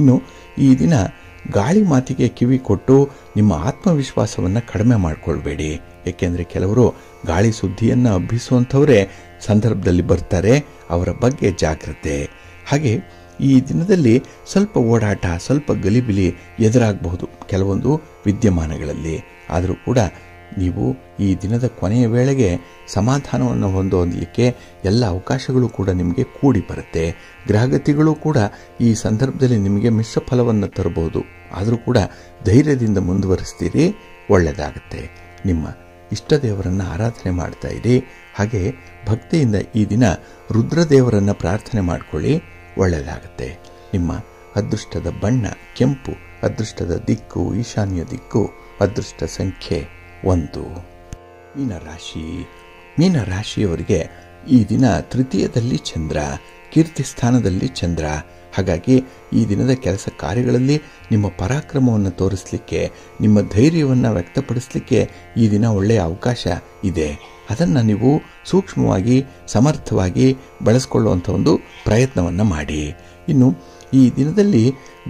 ಇನ್ನು ಈ ದಿನ ಗಾಳಿ ಮಾತಿಗೆ ಕಿವಿ ಕೊಟ್ಟು ನಿಮ್ಮ ಆತ್ಮವಿಶ್ವಾಸವನ್ನು ಕಡಿಮೆ ಮಾಡಿಕೊಳ್ಬೇಡಿ. ಏಕೆಂದರೆ ಕೆಲವರು ಗಾಳಿ ಸುದ್ದಿಯನ್ನು ಹಬ್ಬಿಸುವಂಥವರೇ ಸಂದರ್ಭದಲ್ಲಿ ಬರ್ತಾರೆ. ಅವರ ಬಗ್ಗೆ ಜಾಗ್ರತೆ. ಹಾಗೆ ಈ ದಿನದಲ್ಲಿ ಸ್ವಲ್ಪ ಓಡಾಟ, ಸ್ವಲ್ಪ ಗಲಿಬಿಲಿ ಎದುರಾಗಬಹುದು ಕೆಲವೊಂದು ವಿದ್ಯಮಾನಗಳಲ್ಲಿ. ಆದರೂ ಕೂಡ ನೀವು ಈ ದಿನದ ಕೊನೆಯ ವೇಳೆಗೆ ಸಮಾಧಾನವನ್ನು ಹೊಂದಲಿಕ್ಕೆ ಎಲ್ಲ ಅವಕಾಶಗಳು ಕೂಡ ನಿಮಗೆ ಕೂಡಿ ಬರುತ್ತೆ. ಗ್ರಹಗತಿಗಳು ಕೂಡ ಈ ಸಂದರ್ಭದಲ್ಲಿ ನಿಮಗೆ ಮಿಶ್ರ ಫಲವನ್ನು ತರಬಹುದು. ಆದರೂ ಕೂಡ ಧೈರ್ಯದಿಂದ ಮುಂದುವರಿಸ್ತೀರಿ, ಒಳ್ಳೆಯದಾಗುತ್ತೆ. ನಿಮ್ಮ ಇಷ್ಟ ದೇವರನ್ನು ಆರಾಧನೆ ಮಾಡ್ತಾ ಇರಿ. ಹಾಗೆ ಭಕ್ತಿಯಿಂದ ಈ ದಿನ ರುದ್ರದೇವರನ್ನು ಪ್ರಾರ್ಥನೆ ಮಾಡಿಕೊಳ್ಳಿ, ಒಳ್ಳೆಯದಾಗುತ್ತೆ. ನಿಮ್ಮ ಅದೃಷ್ಟದ ಬಣ್ಣ ಕೆಂಪು, ಅದೃಷ್ಟದ ದಿಕ್ಕು ಈಶಾನ್ಯ ದಿಕ್ಕು, ಅದೃಷ್ಟ ಸಂಖ್ಯೆ 1. ಮೀನರಾಶಿ. ಮೀನರಾಶಿಯವರಿಗೆ ಈ ದಿನ ತೃತೀಯದಲ್ಲಿ ಚಂದ್ರ, ಕೀರ್ತಿ ಸ್ಥಾನದಲ್ಲಿ ಚಂದ್ರ. ಹಾಗಾಗಿ ಈ ದಿನದ ಕೆಲಸ ಕಾರ್ಯಗಳಲ್ಲಿ ನಿಮ್ಮ ಪರಾಕ್ರಮವನ್ನು ತೋರಿಸಲಿಕ್ಕೆ, ನಿಮ್ಮ ಧೈರ್ಯವನ್ನು ವ್ಯಕ್ತಪಡಿಸಲಿಕ್ಕೆ ಈ ದಿನ ಒಳ್ಳೆಯ ಅವಕಾಶ ಇದೆ. ಅದನ್ನು ನೀವು ಸೂಕ್ಷ್ಮವಾಗಿ ಸಮರ್ಥವಾಗಿ ಬಳಸ್ಕೊಳ್ಳುವಂಥ ಒಂದು ಪ್ರಯತ್ನವನ್ನು ಮಾಡಿ. ಇನ್ನು ಈ ದಿನದಲ್ಲಿ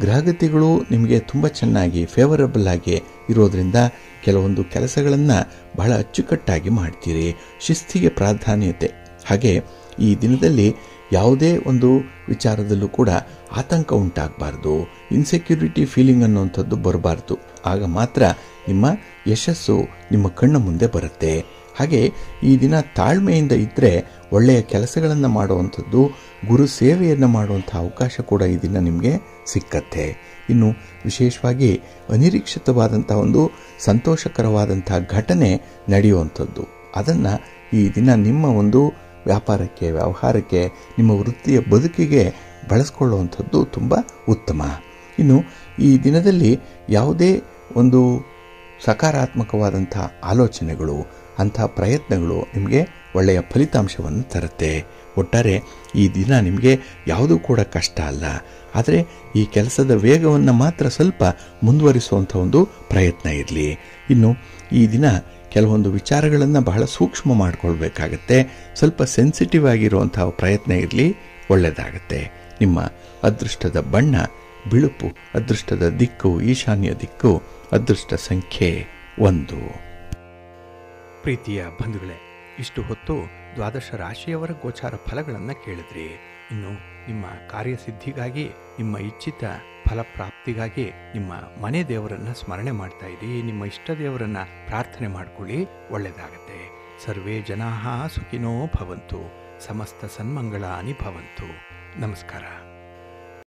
ಗ್ರಹಗತಿಗಳು ನಿಮಗೆ ತುಂಬ ಚೆನ್ನಾಗಿ ಫೇವರಬಲ್ ಆಗಿ ಇರೋದರಿಂದ ಕೆಲವೊಂದು ಕೆಲಸಗಳನ್ನು ಬಹಳ ಅಚ್ಚುಕಟ್ಟಾಗಿ ಮಾಡ್ತೀರಿ. ಶಿಸ್ತಿಗೆ ಪ್ರಾಧಾನ್ಯತೆ. ಹಾಗೆ ಈ ದಿನದಲ್ಲಿ ಯಾವುದೇ ಒಂದು ವಿಚಾರದಲ್ಲೂ ಕೂಡ ಆತಂಕ ಉಂಟಾಗಬಾರ್ದು, ಇನ್ಸೆಕ್ಯೂರಿಟಿ ಫೀಲಿಂಗ್ ಅನ್ನುವಂಥದ್ದು ಬರಬಾರ್ದು. ಆಗ ಮಾತ್ರ ನಿಮ್ಮ ಯಶಸ್ಸು ನಿಮ್ಮ ಕಣ್ಣ ಮುಂದೆ ಬರುತ್ತೆ. ಹಾಗೆ ಈ ದಿನ ತಾಳ್ಮೆಯಿಂದ ಇದ್ದರೆ ಒಳ್ಳೆಯ ಕೆಲಸಗಳನ್ನು ಮಾಡುವಂಥದ್ದು, ಗುರು ಸೇವೆಯನ್ನು ಮಾಡುವಂಥ ಅವಕಾಶ ಕೂಡ ಈ ದಿನ ನಿಮಗೆ ಸಿಕ್ಕತ್ತೆ. ಇನ್ನು ವಿಶೇಷವಾಗಿ ಅನಿರೀಕ್ಷಿತವಾದಂಥ ಒಂದು ಸಂತೋಷಕರವಾದಂಥ ಘಟನೆ ನಡೆಯುವಂಥದ್ದು, ಅದನ್ನು ಈ ದಿನ ನಿಮ್ಮ ಒಂದು ವ್ಯಾಪಾರಕ್ಕೆ, ವ್ಯವಹಾರಕ್ಕೆ, ನಿಮ್ಮ ವೃತ್ತಿಯ ಬದುಕಿಗೆ ಬಳಸ್ಕೊಳ್ಳುವಂಥದ್ದು ತುಂಬ ಉತ್ತಮ. ಇನ್ನು ಈ ದಿನದಲ್ಲಿ ಯಾವುದೇ ಒಂದು ಸಕಾರಾತ್ಮಕವಾದಂಥ ಆಲೋಚನೆಗಳು, ಅಂಥ ಪ್ರಯತ್ನಗಳು ನಿಮಗೆ ಒಳ್ಳೆಯ ಫಲಿತಾಂಶವನ್ನು ತರುತ್ತೆ. ಒಟ್ಟಾರೆ ಈ ದಿನ ನಿಮಗೆ ಯಾವುದೂ ಕೂಡ ಕಷ್ಟ ಅಲ್ಲ. ಆದರೆ ಈ ಕೆಲಸದ ವೇಗವನ್ನು ಮಾತ್ರ ಸ್ವಲ್ಪ ಮುಂದುವರಿಸುವಂಥ ಒಂದು ಪ್ರಯತ್ನ ಇರಲಿ. ಇನ್ನು ಈ ದಿನ ಕೆಲವೊಂದು ವಿಚಾರಗಳನ್ನು ಬಹಳ ಸೂಕ್ಷ್ಮ ಮಾಡಿಕೊಳ್ಬೇಕಾಗತ್ತೆ. ಸ್ವಲ್ಪ ಸೆನ್ಸಿಟಿವ್ ಆಗಿರುವಂತಹ ಪ್ರಯತ್ನ ಇರಲಿ, ಒಳ್ಳೆಯದಾಗತ್ತೆ. ನಿಮ್ಮ ಅದೃಷ್ಟದ ಬಣ್ಣ ಬಿಳುಪು, ಅದೃಷ್ಟದ ದಿಕ್ಕು ಈಶಾನ್ಯ ದಿಕ್ಕು, ಅದೃಷ್ಟ ಸಂಖ್ಯೆ 1. ಪ್ರೀತಿಯ ಬಂಧುಗಳೇ, ಇಷ್ಟು ಹೊತ್ತು ದ್ವಾದಶ ರಾಶಿಯವರ ಗೋಚಾರ ಫಲಗಳನ್ನು ಕೇಳಿದ್ರಿ. ಇನ್ನು ನಿಮ್ಮ ಕಾರ್ಯಸಿದ್ಧಿಗಾಗಿ, ನಿಮ್ಮ ಇಚ್ಛಿತ ಫಲಪ್ರಾಪ್ತಿಗಾಗಿ ನಿಮ್ಮ ಮನೆ ದೇವರನ್ನ ಸ್ಮರಣೆ ಮಾಡ್ತಾ ಇರಿ. ನಿಮ್ಮ ಇಷ್ಟ ದೇವರನ್ನ ಪ್ರಾರ್ಥನೆ ಮಾಡ್ಕೊಳ್ಳಿ, ಒಳ್ಳೆಯದಾಗತ್ತೆ. ಸರ್ವೇ ಜನಾಃ ಸುಖಿನೋ ಭವಂತು, ಸಮಸ್ತ ಸನ್ಮಂಗಳಾನಿ ಭವಂತು. ನಮಸ್ಕಾರ.